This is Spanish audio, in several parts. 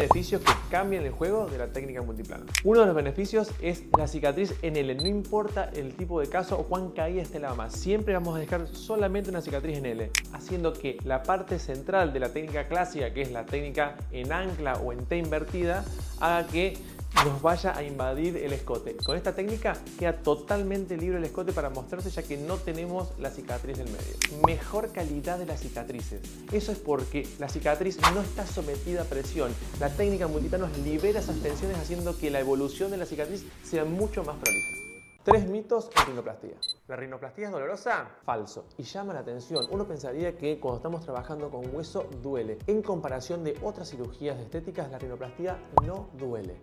Beneficios que cambian el juego de la técnica multiplano. Uno de los beneficios es la cicatriz en L. No importa el tipo de caso o cuán caída esté la mama, siempre vamos a dejar solamente una cicatriz en L, haciendo que la parte central de la técnica clásica, que es la técnica en ancla o en T invertida, haga que nos vaya a invadir el escote. Con esta técnica queda totalmente libre el escote para mostrarse, ya que no tenemos la cicatriz del medio. Mejor calidad de las cicatrices. Eso es porque la cicatriz no está sometida a presión. La técnica multiplano libera esas tensiones, haciendo que la evolución de la cicatriz sea mucho más prolija. 3 mitos en rinoplastia. ¿La rinoplastia es dolorosa? Falso. Y llama la atención. Uno pensaría que cuando estamos trabajando con hueso duele. En comparación de otras cirugías estéticas, la rinoplastia no duele.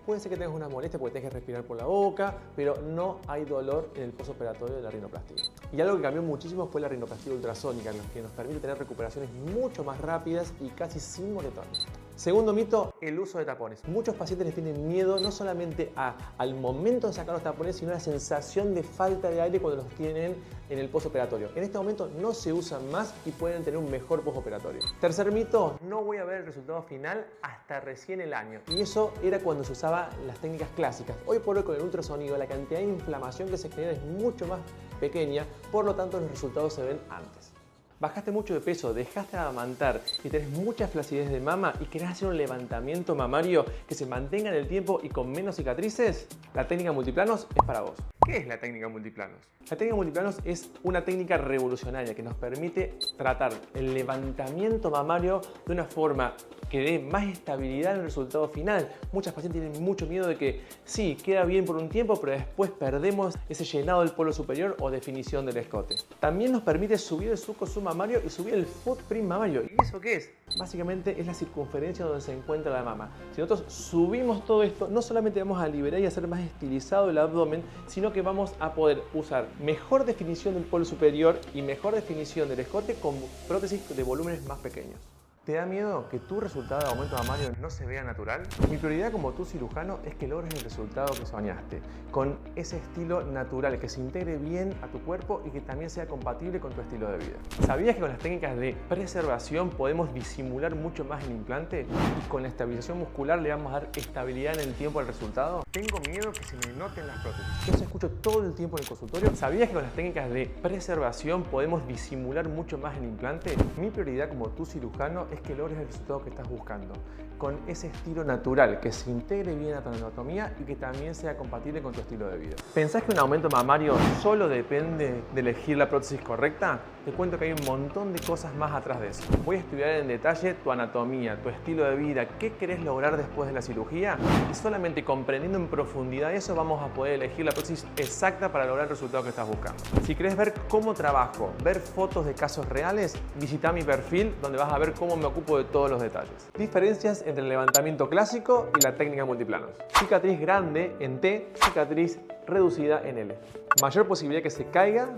Puede ser que tengas una molestia porque tengas que respirar por la boca, pero no hay dolor en el postoperatorio de la rinoplastia. Y algo que cambió muchísimo fue la rinoplastia ultrasónica, que nos permite tener recuperaciones mucho más rápidas y casi sin moretones. Segundo mito, el uso de tapones. Muchos pacientes les tienen miedo no solamente al momento de sacar los tapones, sino a la sensación de falta de aire cuando los tienen en el postoperatorio. En este momento no se usan más y pueden tener un mejor postoperatorio. Tercer mito, no voy a ver el resultado final hasta recién el año. Y eso era cuando se usaban las técnicas clásicas. Hoy por hoy con el ultrasonido la cantidad de inflamación que se genera es mucho más pequeña, por lo tanto los resultados se ven antes. Bajaste mucho de peso, dejaste de amamantar y tenés mucha flacidez de mama y querés hacer un levantamiento mamario que se mantenga en el tiempo y con menos cicatrices, la técnica multiplanos es para vos. ¿Qué es la técnica multiplanos? La técnica multiplanos es una técnica revolucionaria que nos permite tratar el levantamiento mamario de una forma que dé más estabilidad en el resultado final. Muchas pacientes tienen mucho miedo de que sí, queda bien por un tiempo, pero después perdemos ese llenado del polo superior o definición del escote. También nos permite subir el suco submamario y subir el footprint mamario. ¿Y eso qué es? Básicamente es la circunferencia donde se encuentra la mama. Si nosotros subimos todo esto, no solamente vamos a liberar y hacer más estilizado el abdomen, sino que vamos a poder usar mejor definición del polo superior y mejor definición del escote con prótesis de volúmenes más pequeños. ¿Te da miedo que tu resultado de aumento mamario no se vea natural? Mi prioridad como tu cirujano es que logres el resultado que soñaste, con ese estilo natural, que se integre bien a tu cuerpo y que también sea compatible con tu estilo de vida. ¿Sabías que con las técnicas de preservación podemos disimular mucho más el implante? Y con la estabilización muscular le vamos a dar estabilidad en el tiempo al resultado. Tengo miedo que se me noten las prótesis. Eso escucho todo el tiempo en el consultorio. ¿Sabías que con las técnicas de preservación podemos disimular mucho más el implante? Mi prioridad como tu cirujano es que logres el resultado que estás buscando, con ese estilo natural, que se integre bien a tu anatomía y que también sea compatible con tu estilo de vida. ¿Pensás que un aumento mamario solo depende de elegir la prótesis correcta? Te cuento que hay un montón de cosas más atrás de eso. Voy a estudiar en detalle tu anatomía, tu estilo de vida, qué querés lograr después de la cirugía, y solamente comprendiendo en profundidad eso vamos a poder elegir la prótesis exacta para lograr el resultado que estás buscando. Si querés ver cómo trabajo, ver fotos de casos reales, visita mi perfil donde vas a ver cómo me ocupo de todos los detalles. Diferencias entre el levantamiento clásico y la técnica multiplanos. Cicatriz grande en T, cicatriz reducida en L. Mayor posibilidad que se caiga,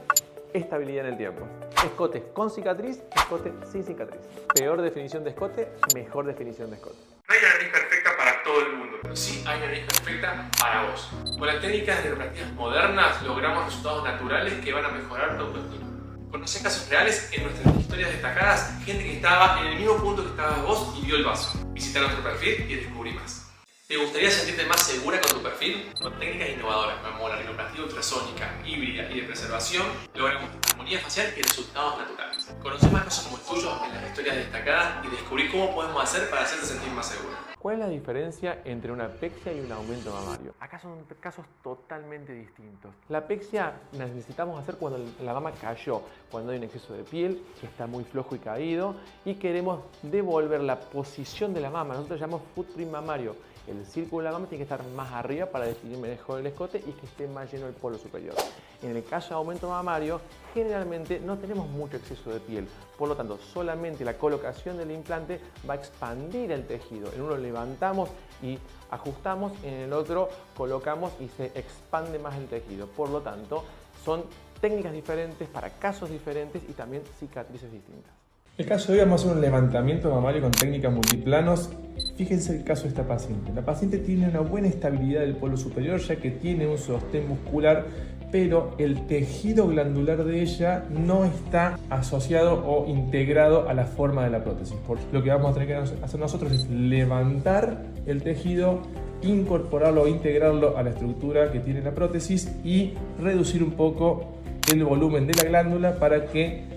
estabilidad en el tiempo. Escote con cicatriz, escote sin cicatriz. Peor definición de escote, mejor definición de escote. No hay una nariz perfecta para todo el mundo, pero sí hay una nariz perfecta para vos. Con las técnicas de rinoplastías modernas logramos resultados naturales que van a mejorar tu autoestima. Conocé casos reales en nuestras historias destacadas, gente que estaba en el mismo punto que estabas vos y vio el vaso. Visita nuestro perfil y descubrí más. ¿Te gustaría sentirte más segura con tu perfil? Con técnicas innovadoras como la rinoplastia ultrasónica, híbrida y de preservación, logramos armonía facial y resultados naturales. Conoce más casos como el tuyo en las historias destacadas y descubrí cómo podemos hacer para hacerte sentir más segura. ¿Cuál es la diferencia entre una pexia y un aumento mamario? Acá son casos totalmente distintos. La pexia necesitamos hacer cuando la mama cayó, cuando hay un exceso de piel, que está muy flojo y caído, y queremos devolver la posición de la mama. Nosotros llamamos footprint mamario. El círculo de la mama tiene que estar más arriba para definir mejor el escote y que esté más lleno el polo superior. En el caso de aumento mamario, generalmente no tenemos mucho exceso de piel. Por lo tanto, solamente la colocación del implante va a expandir el tejido. En uno levantamos y ajustamos, en el otro colocamos y se expande más el tejido. Por lo tanto, son técnicas diferentes para casos diferentes y también cicatrices distintas. El caso de hoy vamos a hacer un levantamiento mamario con técnicas multiplanos. Fíjense el caso de esta paciente. La paciente tiene una buena estabilidad del polo superior ya que tiene un sostén muscular, pero el tejido glandular de ella no está asociado o integrado a la forma de la prótesis. Por lo que vamos a tener que hacer nosotros es levantar el tejido, incorporarlo o integrarlo a la estructura que tiene la prótesis y reducir un poco el volumen de la glándula para que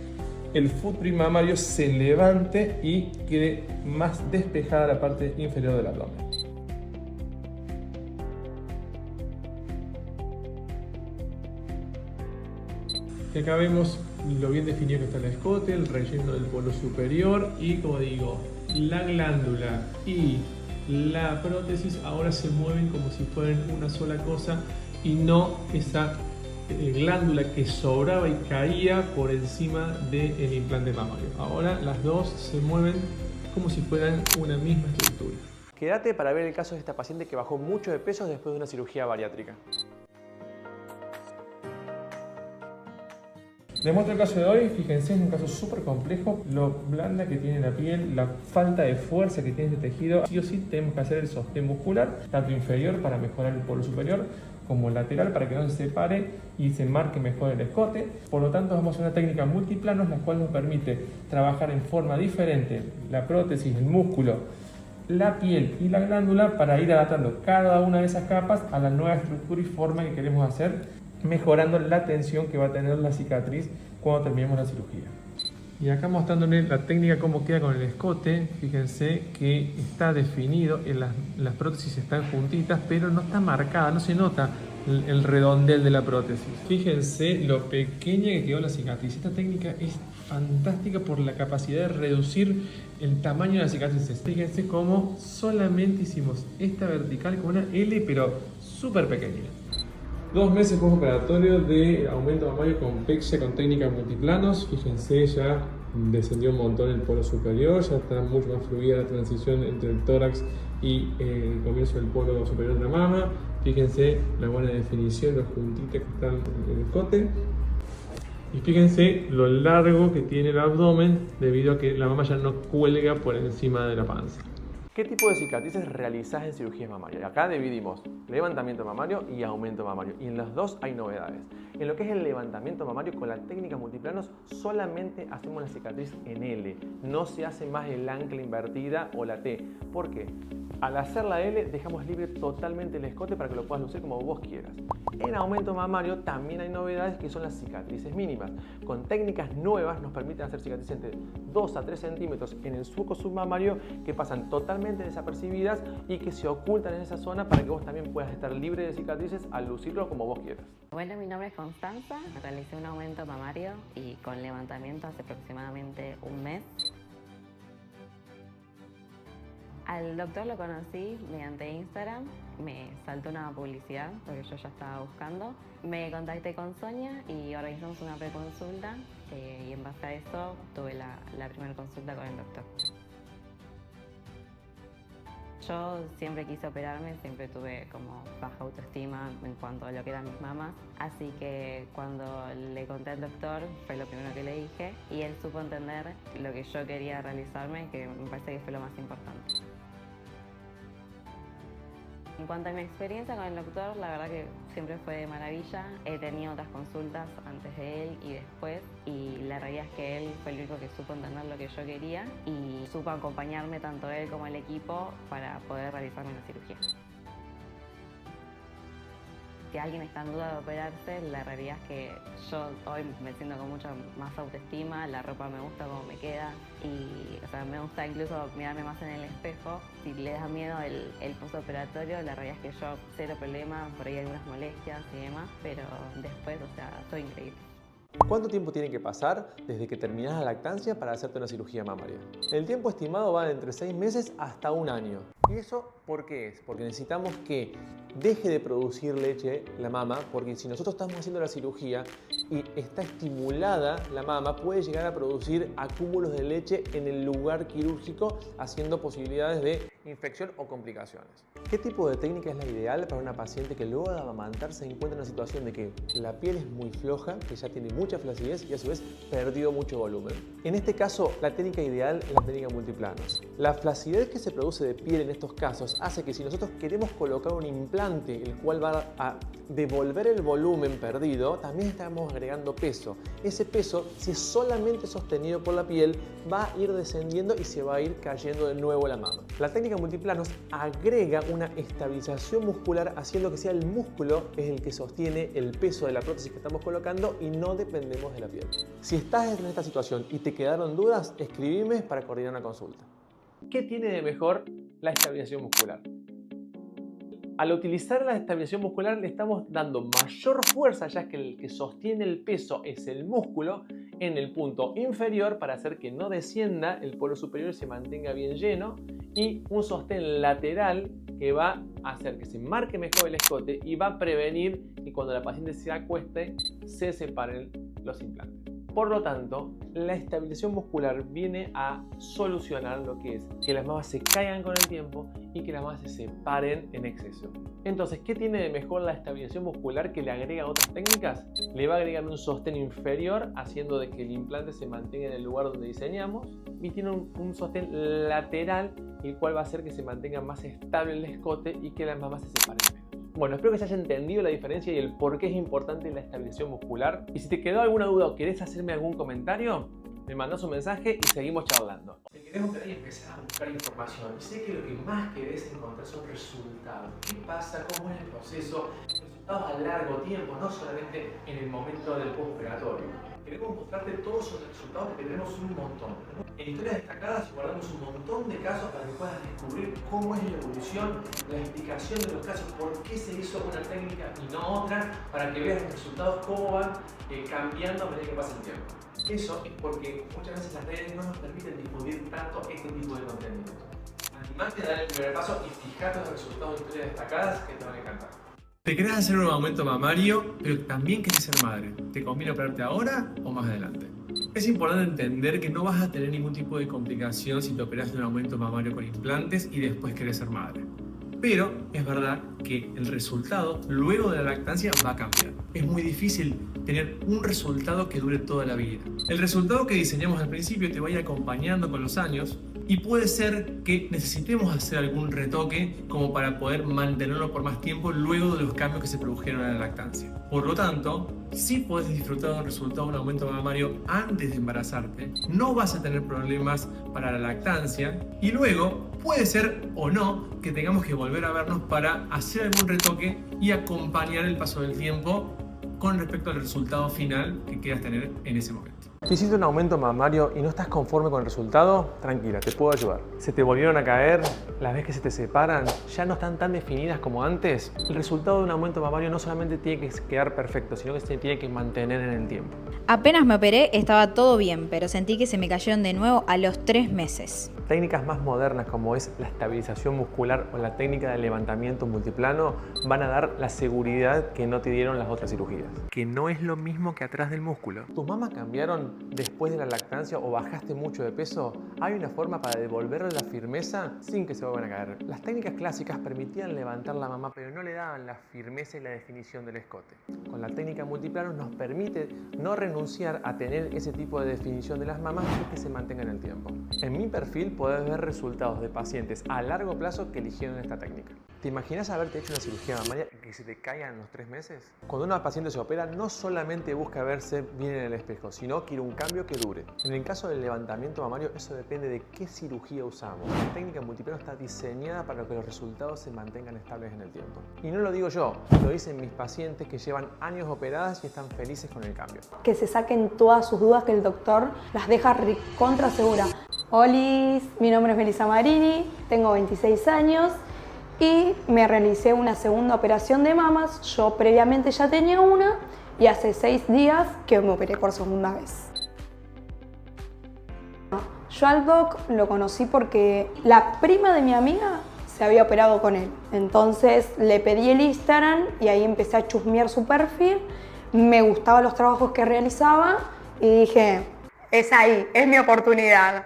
el footprint mamario se levante y quede más despejada la parte inferior del abdomen. Y acá vemos lo bien definido que está el escote, el relleno del polo superior y, como digo, la glándula y la prótesis ahora se mueven como si fueran una sola cosa y no esa glándula que sobraba y caía por encima del implante mamario. Ahora las dos se mueven como si fueran una misma estructura. Quédate para ver el caso de esta paciente que bajó mucho de peso después de una cirugía bariátrica. Les muestro el caso de hoy. Fíjense, es un caso súper complejo, lo blanda que tiene la piel, la falta de fuerza que tiene este tejido. Sí o sí tenemos que hacer el sostén muscular, tanto inferior para mejorar el polo superior, como lateral para que no se separe y se marque mejor el escote. Por lo tanto, vamos a una técnica multiplanos, la cual nos permite trabajar en forma diferente la prótesis, el músculo, la piel y la glándula para ir adaptando cada una de esas capas a la nueva estructura y forma que queremos hacer, mejorando la tensión que va a tener la cicatriz cuando terminemos la cirugía. Y acá mostrándole la técnica cómo queda con el escote. Fíjense que está definido, las prótesis están juntitas, pero no está marcada, no se nota el redondel de la prótesis. Fíjense lo pequeña que quedó la cicatriz. Esta técnica es fantástica por la capacidad de reducir el tamaño de las cicatrices. Fíjense cómo solamente hicimos esta vertical con una L, pero súper pequeña. 2 meses postoperatorio de aumento mamario con PEXA con técnicas multiplanos. Fíjense, ya descendió un montón el polo superior, ya está mucho más fluida la transición entre el tórax y el comienzo del polo superior de la mama. Fíjense la buena definición, los juntitos que están en el escote. Y fíjense lo largo que tiene el abdomen debido a que la mama ya no cuelga por encima de la panza. ¿Qué tipo de cicatrices realizás en cirugías mamarias? Acá dividimos levantamiento mamario y aumento mamario, y en los dos hay novedades. En lo que es el levantamiento mamario, con la técnica multiplanos solamente hacemos la cicatriz en L, no se hace más el ancla invertida o la T. ¿Por qué? Al hacer la L dejamos libre totalmente el escote para que lo puedas lucir como vos quieras. En aumento mamario también hay novedades que son las cicatrices mínimas. Con técnicas nuevas nos permiten hacer cicatrices entre 2 a 3 centímetros en el surco submamario que pasan totalmente desapercibidas y que se ocultan en esa zona para que vos también puedas estar libre de cicatrices al lucirlo como vos quieras. Bueno, mi nombre es Constanza, realicé un aumento mamario y con levantamiento hace aproximadamente un mes. Al doctor lo conocí mediante Instagram, me saltó una publicidad porque yo ya estaba buscando. Me contacté con Sonia y organizamos una preconsulta y en base a eso tuve la primera consulta con el doctor. Yo siempre quise operarme, siempre tuve como baja autoestima en cuanto a lo que eran mis mamas, así que cuando le conté al doctor fue lo primero que le dije y él supo entender lo que yo quería realizarme, que me parece que fue lo más importante. En cuanto a mi experiencia con el doctor, la verdad que siempre fue de maravilla. He tenido otras consultas antes de él y después, y la realidad es que él fue el único que supo entender lo que yo quería y supo acompañarme tanto él como el equipo para poder realizarme la cirugía. Si alguien está en duda de operarse, la realidad es que yo hoy me siento con mucha más autoestima, la ropa me gusta como me queda y me gusta incluso mirarme más en el espejo. Si le da miedo el postoperatorio, la realidad es que yo cero problema, por ahí algunas molestias y demás, pero después, estoy increíble. ¿Cuánto tiempo tiene que pasar desde que terminas la lactancia para hacerte una cirugía mamaria? El tiempo estimado va de entre 6 meses hasta 1 año. ¿Y eso por qué es? Porque necesitamos que deje de producir leche la mama, porque si nosotros estamos haciendo la cirugía y está estimulada la mama, puede llegar a producir acúmulos de leche en el lugar quirúrgico, haciendo posibilidades de infección o complicaciones. ¿Qué tipo de técnica es la ideal para una paciente que luego de amamantar se encuentra en una situación de que la piel es muy floja, que ya tiene mucha flacidez y a su vez perdió mucho volumen? En este caso, la técnica ideal es la técnica multiplanos. La flacidez que se produce de piel en estos casos hace que si nosotros queremos colocar un implante el cual va a devolver el volumen perdido, también estamos agregando peso. Ese peso, si es solamente sostenido por la piel, va a ir descendiendo y se va a ir cayendo de nuevo la mama. La técnica multiplanos agrega una estabilización muscular, haciendo que sea el músculo es el que sostiene el peso de la prótesis que estamos colocando y no dependemos de la piel. Si estás en esta situación y te quedaron dudas, escribime para coordinar una consulta. ¿Qué tiene de mejor la estabilización muscular? Al utilizar la estabilización muscular le estamos dando mayor fuerza, ya que el que sostiene el peso es el músculo, en el punto inferior para hacer que no descienda, el polo superior se mantenga bien lleno, y un sostén lateral que va a hacer que se marque mejor el escote y va a prevenir que cuando la paciente se acueste se separen los implantes. Por lo tanto, la estabilización muscular viene a solucionar lo que es que las mamas se caigan con el tiempo y que las mamas se separen en exceso. Entonces, ¿qué tiene de mejor la estabilización muscular que le agrega otras técnicas? Le va a agregar un sostén inferior, haciendo de que el implante se mantenga en el lugar donde diseñamos, y tiene un sostén lateral, el cual va a hacer que se mantenga más estable el escote y que las mamas se separen menos. Bueno, espero que se haya entendido la diferencia y el por qué es importante la estabilización muscular. Y si te quedó alguna duda o querés hacerme algún comentario, me mandás un mensaje y seguimos charlando. Te querés buscar y empezar a buscar información. Y sé que lo que más querés encontrar son resultados. ¿Qué pasa? ¿Cómo es el proceso? Resultados a largo tiempo, no solamente en el momento del postoperatorio. Queremos mostrarte todos esos resultados que tenemos un montón. En historias destacadas guardamos un montón de casos para que puedas descubrir cómo es la evolución, la explicación de los casos, por qué se hizo una técnica y no otra, para que veas los resultados cómo van cambiando a medida que pasa el tiempo. Eso es porque muchas veces las redes no nos permiten difundir tanto este tipo de contenido. Animate a dar el primer paso y fijate los resultados de historias destacadas que te van a encantar. ¿Te querés hacer un aumento mamario, pero también querés ser madre? ¿Te conviene operarte ahora o más adelante? Es importante entender que no vas a tener ningún tipo de complicación si te operas de un aumento mamario con implantes y después querés ser madre. Pero es verdad que el resultado luego de la lactancia va a cambiar. Es muy difícil tener un resultado que dure toda la vida. El resultado que diseñamos al principio te va a ir acompañando con los años, y puede ser que necesitemos hacer algún retoque como para poder mantenerlo por más tiempo luego de los cambios que se produjeron en la lactancia. Por lo tanto, si puedes disfrutar del resultado de un aumento mamario antes de embarazarte, no vas a tener problemas para la lactancia, y luego puede ser o no que tengamos que volver a vernos para hacer algún retoque y acompañar el paso del tiempo con respecto al resultado final que quieras tener en ese momento. Si hiciste un aumento mamario y no estás conforme con el resultado, tranquila, te puedo ayudar. ¿Se te volvieron a caer? ¿Las veces que se te separan ya no están tan definidas como antes? El resultado de un aumento mamario no solamente tiene que quedar perfecto, sino que se tiene que mantener en el tiempo. Apenas me operé estaba todo bien, pero sentí que se me cayeron de nuevo a los 3 meses. Técnicas más modernas como es la estabilización muscular o la técnica de levantamiento multiplano van a dar la seguridad que no te dieron las otras cirugías. Que no es lo mismo que atrás del músculo. ¿Tus mamas cambiaron después de la lactancia o bajaste mucho de peso? Hay una forma para devolverle la firmeza sin que se vuelvan a caer. Las técnicas clásicas permitían levantar la mama, pero no le daban la firmeza y la definición del escote. Con la técnica multiplano nos permite no renunciar a tener ese tipo de definición de las mamas y que se mantenga en el tiempo. En mi perfil podés ver resultados de pacientes a largo plazo que eligieron esta técnica. ¿Te imaginas haberte hecho una cirugía mamaria y que se te caigan en los 3 meses? Cuando una paciente se opera, no solamente busca verse bien en el espejo, sino quiere un cambio que dure. En el caso del levantamiento mamario, eso depende de qué cirugía usamos. La técnica multiplano está diseñada para que los resultados se mantengan estables en el tiempo. Y no lo digo yo, lo dicen mis pacientes que llevan años operadas y están felices con el cambio. Que se saquen todas sus dudas, que el doctor las deja recontra segura. Hola, mi nombre es Melissa Marini, tengo 26 años y me realicé una segunda operación de mamas. Yo previamente ya tenía una y hace 6 días que me operé por segunda vez. Yo al doc lo conocí porque la prima de mi amiga se había operado con él. Entonces le pedí el Instagram y ahí empecé a chusmear su perfil. Me gustaban los trabajos que realizaba y dije, es ahí, es mi oportunidad.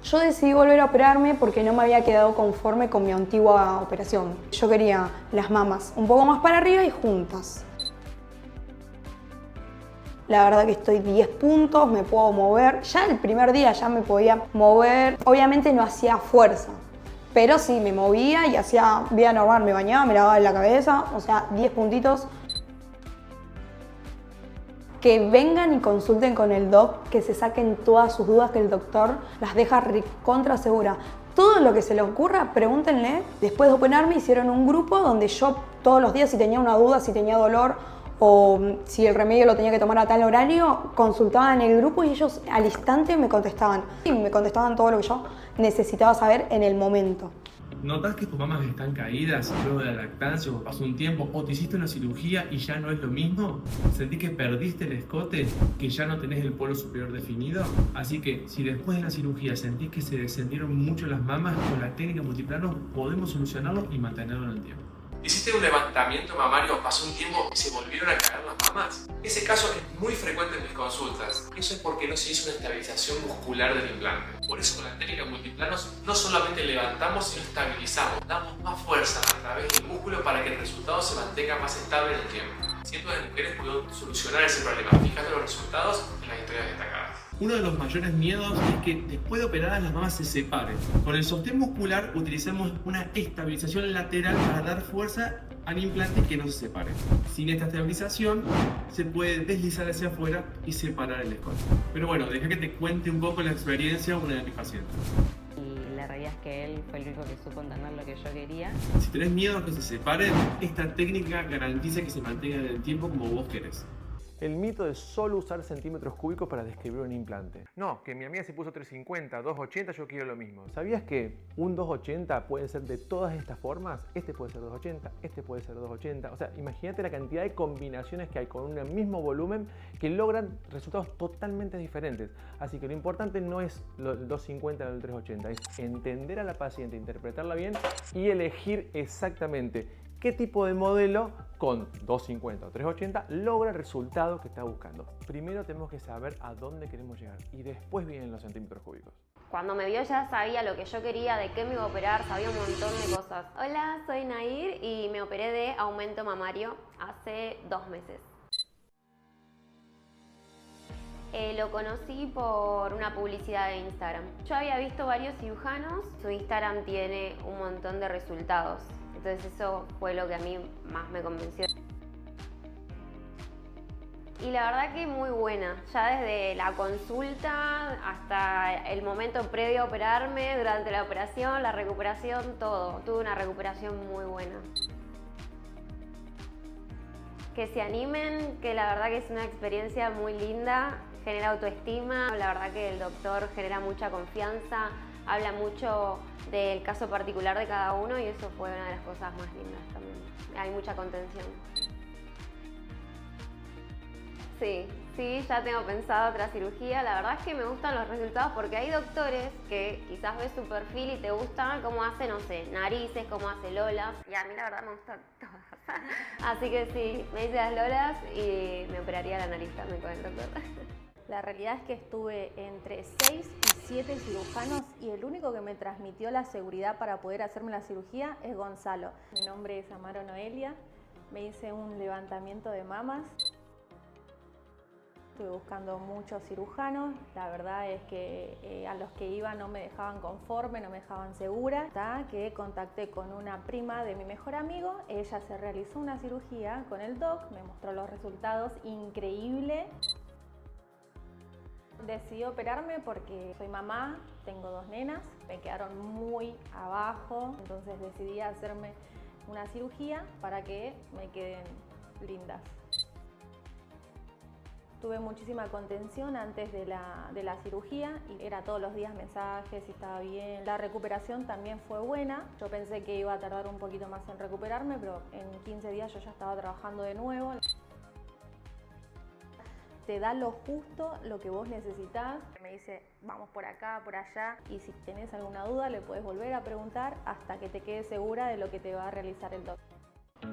Yo decidí volver a operarme porque no me había quedado conforme con mi antigua operación. Yo quería las mamas un poco más para arriba y juntas. La verdad que estoy 10 puntos, me puedo mover. Ya el primer día ya me podía mover. Obviamente no hacía fuerza, pero sí me movía y hacía vida normal. Me bañaba, me lavaba la cabeza, o sea, 10 puntitos. Que vengan y consulten con el doc, que se saquen todas sus dudas, que el doctor las deja recontra segura. Todo lo que se les ocurra, pregúntenle. Después de operarme hicieron un grupo donde yo todos los días, si tenía una duda, si tenía dolor o si el remedio lo tenía que tomar a tal horario, consultaba en el grupo y ellos al instante me contestaban. Y me contestaban todo lo que yo necesitaba saber en el momento. ¿Notas que tus mamas están caídas luego de la lactancia o pasó un tiempo o te hiciste una cirugía y ya no es lo mismo? ¿Sentís que perdiste el escote, que ya no tenés el polo superior definido? Así que si después de la cirugía sentís que se descendieron mucho las mamas, con la técnica multiplano podemos solucionarlo y mantenerlo en el tiempo. ¿Hiciste un levantamiento mamario, pasó un tiempo y se volvieron a caer las mamas? Ese caso es muy frecuente en mis consultas. Eso es porque no se hizo una estabilización muscular del implante. Por eso con la técnica multiplanos no solamente levantamos, sino estabilizamos. Damos más fuerza a través del músculo para que el resultado se mantenga más estable en el tiempo. Cientos de mujeres pudieron solucionar ese problema. Fíjate los resultados en las historias destacadas. Uno de los mayores miedos es que después de operadas las mamas se separen. Con el sostén muscular utilizamos una estabilización lateral para dar fuerza al implante que no se separe. Sin esta estabilización se puede deslizar hacia afuera y separar el escote. Pero bueno, deja que te cuente un poco la experiencia de una de mis pacientes. Y la realidad es que él fue el único que supo entender lo que yo quería. Si tenés miedo a que se separen, esta técnica garantiza que se mantenga en el tiempo como vos querés. El mito de solo usar centímetros cúbicos para describir un implante. No, que mi amiga se puso 350, 280, yo quiero lo mismo. ¿Sabías que un 280 puede ser de todas estas formas? Este puede ser 280, este puede ser 280. O sea, imagínate la cantidad de combinaciones que hay con un mismo volumen que logran resultados totalmente diferentes. Así que lo importante no es el 250 o el 380, es entender a la paciente, interpretarla bien y elegir exactamente qué tipo de modelo con 250 o 380 logra el resultado que está buscando. Primero tenemos que saber a dónde queremos llegar y después vienen los centímetros cúbicos. Cuando me vio ya sabía lo que yo quería, de qué me iba a operar, sabía un montón de cosas. Hola, soy Nair y me operé de aumento mamario hace 2 meses. Lo conocí por una publicidad de Instagram. Yo había visto varios cirujanos, su Instagram tiene un montón de resultados. Entonces eso fue lo que a mí más me convenció. Y la verdad que muy buena, ya desde la consulta hasta el momento previo a operarme, durante la operación, la recuperación, todo. Tuve una recuperación muy buena. Que se animen, que la verdad que es una experiencia muy linda, genera autoestima, la verdad que el doctor genera mucha confianza, habla mucho del caso particular de cada uno y eso fue una de las cosas más lindas también. Hay mucha contención. Sí, ya tengo pensado otra cirugía. La verdad es que me gustan los resultados porque hay doctores que quizás ves su perfil y te gusta cómo hace, no sé, narices, cómo hace lolas. Y a mí la verdad me gustan todas. Así que sí, me hice las lolas y me operaría la nariz también con el doctor. La realidad es que estuve entre 6 y 7 cirujanos y el único que me transmitió la seguridad para poder hacerme la cirugía es Gonzalo. Mi nombre es Amaro Noelia, me hice un levantamiento de mamas. Estuve buscando muchos cirujanos, la verdad es que a los que iba no me dejaban conforme, no me dejaban segura. Hasta que contacté con una prima de mi mejor amigo, ella se realizó una cirugía con el doc, me mostró los resultados, increíble. Decidí operarme porque soy mamá, tengo 2 nenas, me quedaron muy abajo, entonces decidí hacerme una cirugía para que me queden lindas. Tuve muchísima contención antes de la cirugía y era todos los días mensajes si estaba bien. La recuperación también fue buena. Yo pensé que iba a tardar un poquito más en recuperarme, pero en 15 días yo ya estaba trabajando de nuevo. Te da lo justo, lo que vos necesitas. me dice, vamos por acá, por allá, y si tenés alguna duda le puedes volver a preguntar hasta que te quedes segura de lo que te va a realizar el doctor.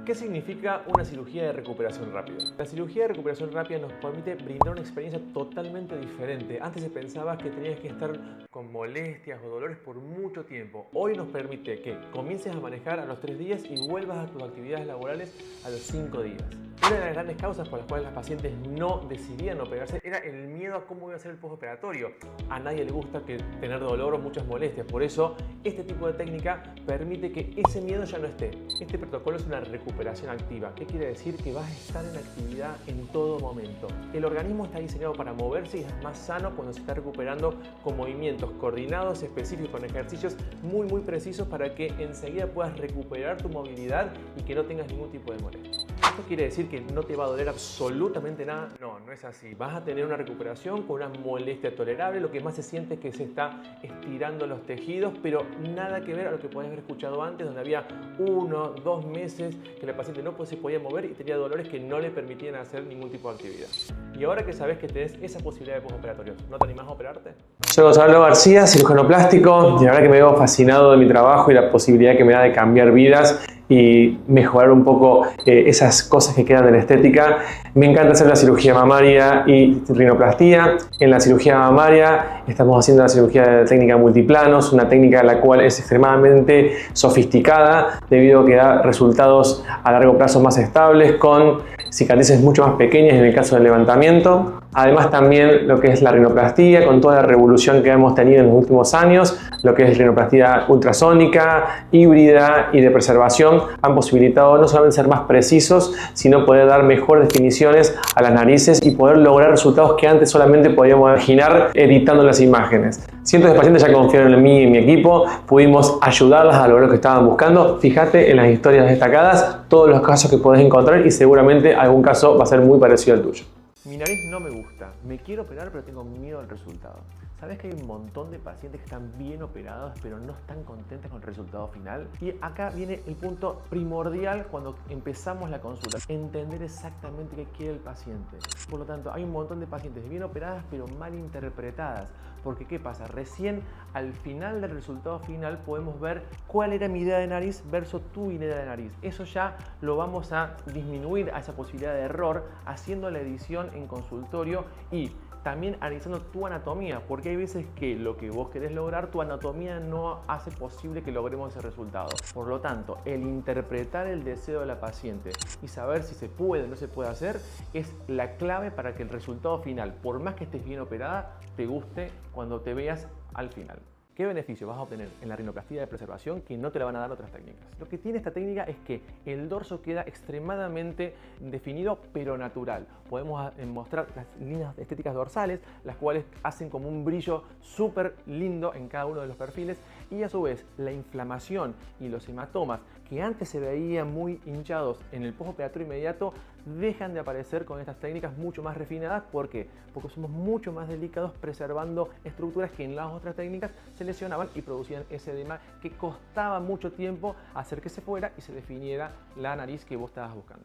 ¿Qué significa una cirugía de recuperación rápida? La cirugía de recuperación rápida nos permite brindar una experiencia totalmente diferente. Antes se pensaba que tenías que estar con molestias o dolores por mucho tiempo. Hoy nos permite que comiences a manejar a los 3 días y vuelvas a tus actividades laborales a los 5 días. Una de las grandes causas por las cuales las pacientes no decidían operarse era el miedo a cómo iba a ser el postoperatorio. A nadie le gusta tener dolor o muchas molestias. Por eso, este tipo de técnica permite que ese miedo ya no esté. Este protocolo es una recuperación activa. ¿Qué quiere decir? Que vas a estar en actividad en todo momento. El organismo está diseñado para moverse y es más sano cuando se está recuperando con movimientos coordinados, específicos, con ejercicios muy precisos para que enseguida puedas recuperar tu movilidad y que no tengas ningún tipo de molestia. ¿Esto quiere decir que no te va a doler absolutamente nada? No, no es así. Vas a tener una recuperación con una molestia tolerable. Lo que más se siente es que se está estirando los tejidos, pero nada que ver a lo que podías haber escuchado antes, donde había 1 o 2 meses que la paciente no se podía mover y tenía dolores que no le permitían hacer ningún tipo de actividad. Y ahora que sabes que tenés esa posibilidad de postoperatorio, ¿no te animás a operarte? Soy Gonzalo García, cirujano plástico, y la verdad que me veo fascinado de mi trabajo y la posibilidad que me da de cambiar vidas y mejorar un poco esas cosas que quedan de la estética. Me encanta hacer la cirugía mamaria y rinoplastía. En la cirugía mamaria estamos haciendo la cirugía de técnica multiplanos, una técnica la cual es extremadamente sofisticada debido a que da resultados a largo plazo más estables con cicatrices mucho más pequeñas en el caso del levantamiento. Además también lo que es la rinoplastía, con toda la revolución que hemos tenido en los últimos años, lo que es rinoplastía ultrasónica, híbrida y de preservación, han posibilitado no solamente ser más precisos, sino poder dar mejores definiciones a las narices y poder lograr resultados que antes solamente podíamos imaginar editando las imágenes. Cientos de pacientes ya confiaron en mí y en mi equipo, pudimos ayudarlas a lograr lo que estaban buscando. Fíjate en las historias destacadas todos los casos que podés encontrar y seguramente algún caso va a ser muy parecido al tuyo. Mi nariz no me gusta, me quiero operar pero tengo miedo al resultado. ¿Sabes que hay un montón de pacientes que están bien operados pero no están contentos con el resultado final? Y acá viene el punto primordial cuando empezamos la consulta, entender exactamente qué quiere el paciente. Por lo tanto, hay un montón de pacientes bien operadas pero mal interpretadas. Porque ¿qué pasa? Recién al final del resultado final podemos ver cuál era mi idea de nariz versus tu idea de nariz. Eso ya lo vamos a disminuir a esa posibilidad de error haciendo la edición en consultorio y también analizando tu anatomía, porque hay veces que lo que vos querés lograr, tu anatomía no hace posible que logremos ese resultado. Por lo tanto, el interpretar el deseo de la paciente y saber si se puede o no se puede hacer es la clave para que el resultado final, por más que estés bien operada, te guste cuando te veas al final. ¿Qué beneficio vas a obtener en la rinoplastía de preservación que no te la van a dar otras técnicas? Lo que tiene esta técnica es que el dorso queda extremadamente definido pero natural. Podemos mostrar las líneas estéticas dorsales, las cuales hacen como un brillo súper lindo en cada uno de los perfiles y a su vez la inflamación y los hematomas que antes se veían muy hinchados en el postoperatorio inmediato dejan de aparecer con estas técnicas mucho más refinadas. ¿Por qué? Porque somos mucho más delicados preservando estructuras que en las otras técnicas se lesionaban y producían ese edema que costaba mucho tiempo hacer que se fuera y se definiera la nariz que vos estabas buscando.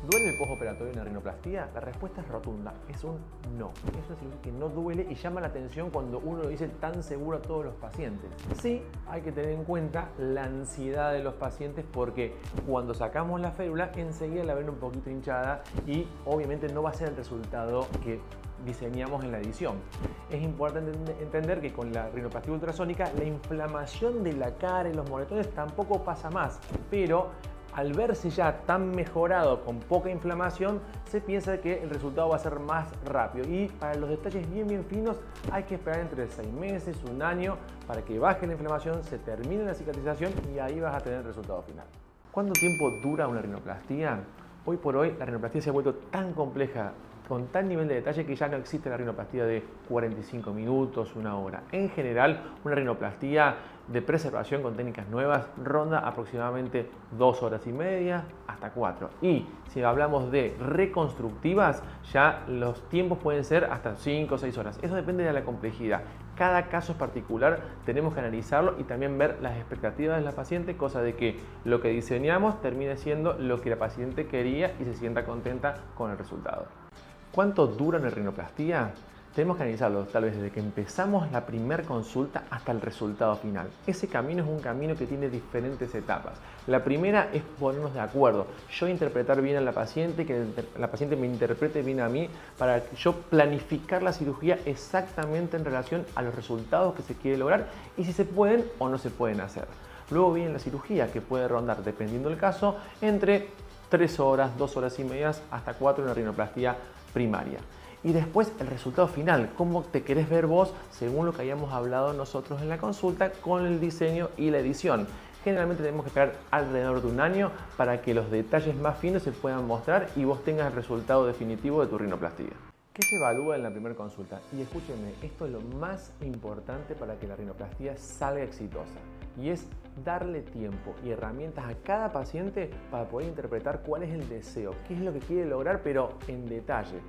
¿Duele el postoperatorio en la rinoplastía? La respuesta es rotunda, es un no. Es una cirugía que no duele y llama la atención cuando uno lo dice tan seguro a todos los pacientes. Sí, hay que tener en cuenta la ansiedad de los pacientes porque cuando sacamos la férula enseguida la ven un poquito hinchada y obviamente no va a ser el resultado que diseñamos en la edición. Es importante entender que con la rinoplastía ultrasónica la inflamación de la cara y los moretones tampoco pasa más, pero al verse ya tan mejorado con poca inflamación, se piensa que el resultado va a ser más rápido. Y para los detalles bien finos hay que esperar entre 6 meses, 1 año, para que baje la inflamación, se termine la cicatrización y ahí vas a tener el resultado final. ¿Cuánto tiempo dura una rinoplastía? Hoy por hoy la rinoplastía se ha vuelto tan compleja, con tal nivel de detalle que ya no existe la rinoplastía de 45 minutos, 1 hora. En general, una rinoplastía de preservación con técnicas nuevas ronda aproximadamente 2 horas y media hasta 4. Y si hablamos de reconstructivas, ya los tiempos pueden ser hasta 5 o 6 horas. Eso depende de la complejidad. Cada caso es particular, tenemos que analizarlo y también ver las expectativas de la paciente, cosa de que lo que diseñamos termine siendo lo que la paciente quería y se sienta contenta con el resultado. ¿Cuánto dura una rinoplastía? Tenemos que analizarlo tal vez desde que empezamos la primera consulta hasta el resultado final. Ese camino es un camino que tiene diferentes etapas. La primera es ponernos de acuerdo, yo interpretar bien a la paciente, que la paciente me interprete bien a mí, para yo planificar la cirugía exactamente en relación a los resultados que se quiere lograr y si se pueden o no se pueden hacer. Luego viene la cirugía, que puede rondar, dependiendo del caso, entre 3 horas, 2 horas y media, hasta 4 en la rinoplastia primaria. Y después el resultado final, cómo te querés ver vos según lo que hayamos hablado nosotros en la consulta con el diseño y la edición. Generalmente tenemos que esperar alrededor de un año para que los detalles más finos se puedan mostrar y vos tengas el resultado definitivo de tu rinoplastia. ¿Qué se evalúa en la primera consulta? Y escúchenme, esto es lo más importante para que la rinoplastia salga exitosa. Y es darle tiempo y herramientas a cada paciente para poder interpretar cuál es el deseo, qué es lo que quiere lograr, pero en detalle.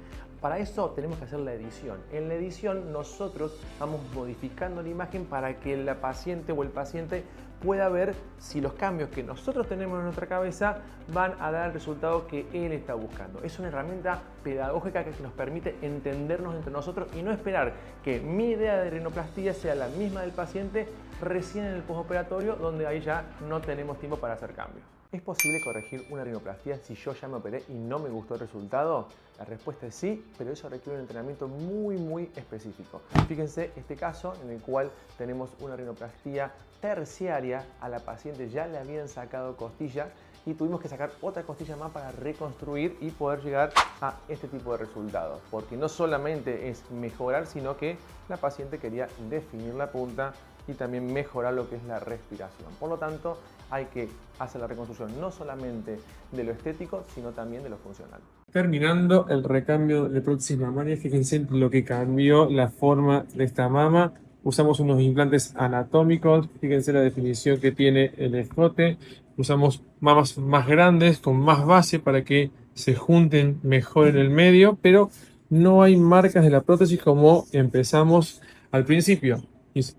Para eso tenemos que hacer la edición. En la edición nosotros vamos modificando la imagen para que la paciente o el paciente pueda ver si los cambios que nosotros tenemos en nuestra cabeza van a dar el resultado que él está buscando. Es una herramienta pedagógica que nos permite entendernos entre nosotros y no esperar que mi idea de rinoplastia sea la misma del paciente recién en el postoperatorio, donde ahí ya no tenemos tiempo para hacer cambios. ¿Es posible corregir una rinoplastia si yo ya me operé y no me gustó el resultado? La respuesta es sí, pero eso requiere un entrenamiento muy específico. Fíjense este caso en el cual tenemos una rinoplastia terciaria, a la paciente ya le habían sacado costilla y tuvimos que sacar otra costilla más para reconstruir y poder llegar a este tipo de resultados. Porque no solamente es mejorar, sino que la paciente quería definir la punta y también mejorar lo que es la respiración. Por lo tanto, hay que hacer la reconstrucción no solamente de lo estético, sino también de lo funcional. Terminando el recambio de prótesis mamaria, fíjense lo que cambió la forma de esta mama. Usamos unos implantes anatómicos, fíjense la definición que tiene el escote. Usamos mamas más grandes, con más base para que se junten mejor en el medio, pero no hay marcas de la prótesis como empezamos al principio.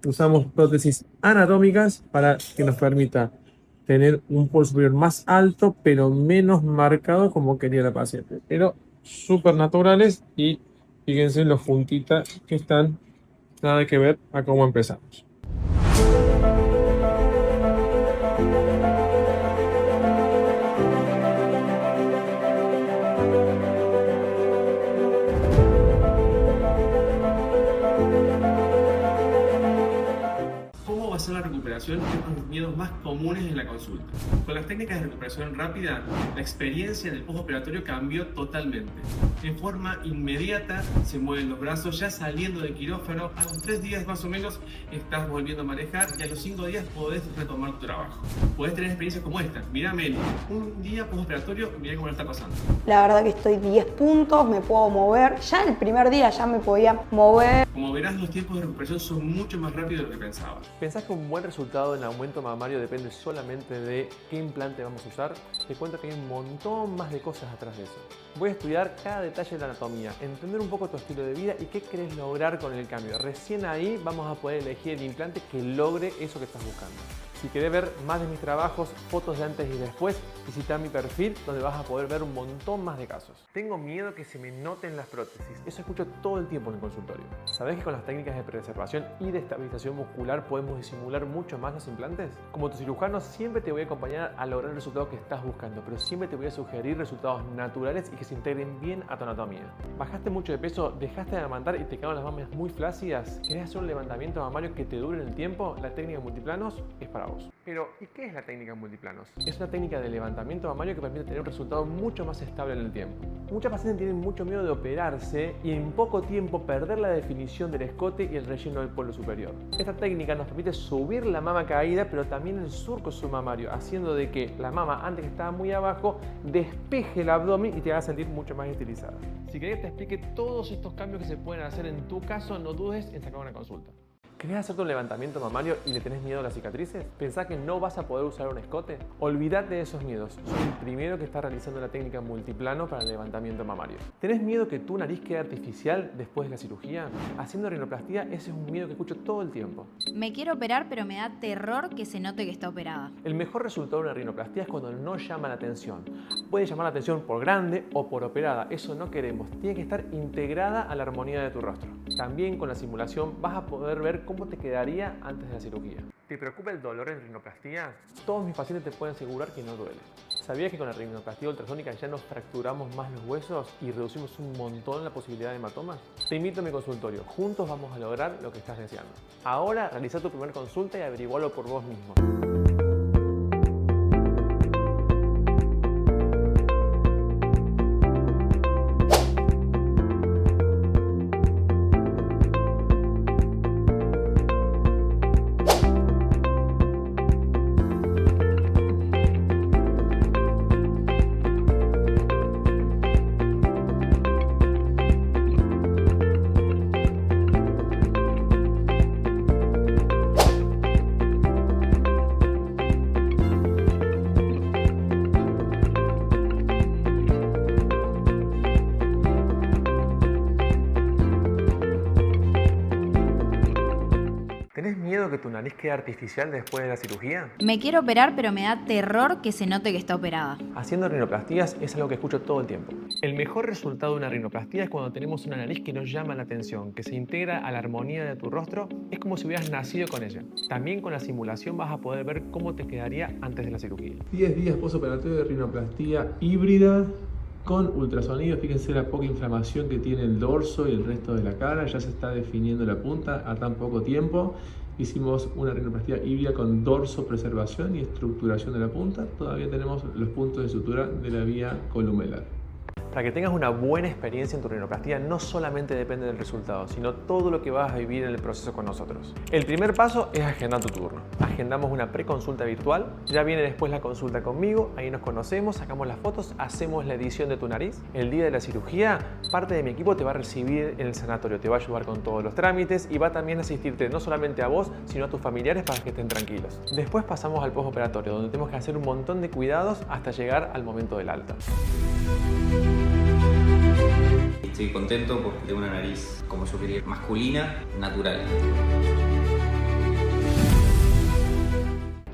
Usamos prótesis anatómicas para que nos permita tener un polo superior más alto, pero menos marcado como quería la paciente. Pero súper naturales y fíjense los juntitas que están, nada que ver a cómo empezamos. La recuperación es uno de los miedos más comunes en la consulta. Con las técnicas de recuperación rápida, la experiencia en el postoperatorio cambió totalmente. En forma inmediata se mueven los brazos, ya saliendo del quirófano, a los 3 días más o menos estás volviendo a manejar y a los 5 días podés retomar tu trabajo. Podés tener experiencias como esta. Mirá, Meli, un día postoperatorio, mirá cómo lo está pasando. La verdad que estoy 10 puntos, me puedo mover. Ya el primer día ya me podía mover. Como verás, los tiempos de recuperación son mucho más rápidos de lo que pensabas. ¿Pensás que un buen resultado en aumento mamario depende solamente de qué implante vamos a usar? Te cuento que hay un montón más de cosas atrás de eso. Voy a estudiar cada detalle de la anatomía, entender un poco tu estilo de vida y qué querés lograr con el cambio. Recién ahí vamos a poder elegir el implante que logre eso que estás buscando. Si querés ver más de mis trabajos, fotos de antes y después, visita mi perfil donde vas a poder ver un montón más de casos. Tengo miedo que se me noten las prótesis. Eso escucho todo el tiempo en el consultorio. ¿Sabés que con las técnicas de preservación y de estabilización muscular podemos disimular mucho más los implantes? Como tu cirujano siempre te voy a acompañar a lograr el resultado que estás buscando, pero siempre te voy a sugerir resultados naturales y que se integren bien a tu anatomía. ¿Bajaste mucho de peso, dejaste de amamantar y te quedaron las mamas muy flácidas? ¿Querés hacer un levantamiento mamario que te dure en el tiempo? La técnica multiplanos es para vos. Pero, ¿y qué es la técnica multiplanos? Es una técnica de levantamiento mamario que permite tener un resultado mucho más estable en el tiempo. Muchas pacientes tienen mucho miedo de operarse y en poco tiempo perder la definición del escote y el relleno del polo superior. Esta técnica nos permite subir la mama caída, pero también el surco submamario, haciendo de que la mama, antes que estaba muy abajo, despeje el abdomen y te haga sentir mucho más estilizada. Si querés que te explique todos estos cambios que se pueden hacer en tu caso, no dudes en sacar una consulta. ¿Querés hacerte un levantamiento mamario y le tenés miedo a las cicatrices? ¿Pensás que no vas a poder usar un escote? Olvídate de esos miedos. Soy el primero que está realizando la técnica multiplano para el levantamiento mamario. ¿Tenés miedo que tu nariz quede artificial después de la cirugía? Haciendo rinoplastia, ese es un miedo que escucho todo el tiempo. Me quiero operar, pero me da terror que se note que está operada. El mejor resultado de una rinoplastia es cuando no llama la atención. Puede llamar la atención por grande o por operada. Eso no queremos. Tiene que estar integrada a la armonía de tu rostro. También con la simulación vas a poder ver cómo te quedaría antes de la cirugía. ¿Te preocupa el dolor en rinoplastia? Todos mis pacientes te pueden asegurar que no duele. ¿Sabías que con la rinoplastia ultrasónica ya nos fracturamos más los huesos y reducimos un montón la posibilidad de hematomas? Te invito a mi consultorio. Juntos vamos a lograr lo que estás deseando. Ahora realiza tu primera consulta y averigualo por vos mismo. ¿Tenés miedo que tu nariz quede artificial después de la cirugía? Me quiero operar, pero me da terror que se note que está operada. Haciendo rinoplastías es algo que escucho todo el tiempo. El mejor resultado de una rinoplastia es cuando tenemos una nariz que nos llama la atención, que se integra a la armonía de tu rostro. Es como si hubieras nacido con ella. También con la simulación vas a poder ver cómo te quedaría antes de la cirugía. 10 días postoperatorio de rinoplastia híbrida con ultrasonido. Fíjense la poca inflamación que tiene el dorso y el resto de la cara. Ya se está definiendo la punta a tan poco tiempo. Hicimos una rinoplastia híbrida con dorso preservación y estructuración de la punta. Todavía tenemos los puntos de sutura de la vía columelar. Para que tengas una buena experiencia en tu rinoplastia, no solamente depende del resultado, sino todo lo que vas a vivir en el proceso con nosotros. El primer paso es agendar tu turno. Agendamos una preconsulta virtual, ya viene después la consulta conmigo, ahí nos conocemos, sacamos las fotos, hacemos la edición de tu nariz. El día de la cirugía, parte de mi equipo te va a recibir en el sanatorio, te va a ayudar con todos los trámites y va también a asistirte no solamente a vos, sino a tus familiares para que estén tranquilos. Después pasamos al postoperatorio, donde tenemos que hacer un montón de cuidados hasta llegar al momento del alta. Estoy contento porque tengo una nariz, como yo quería, masculina, natural.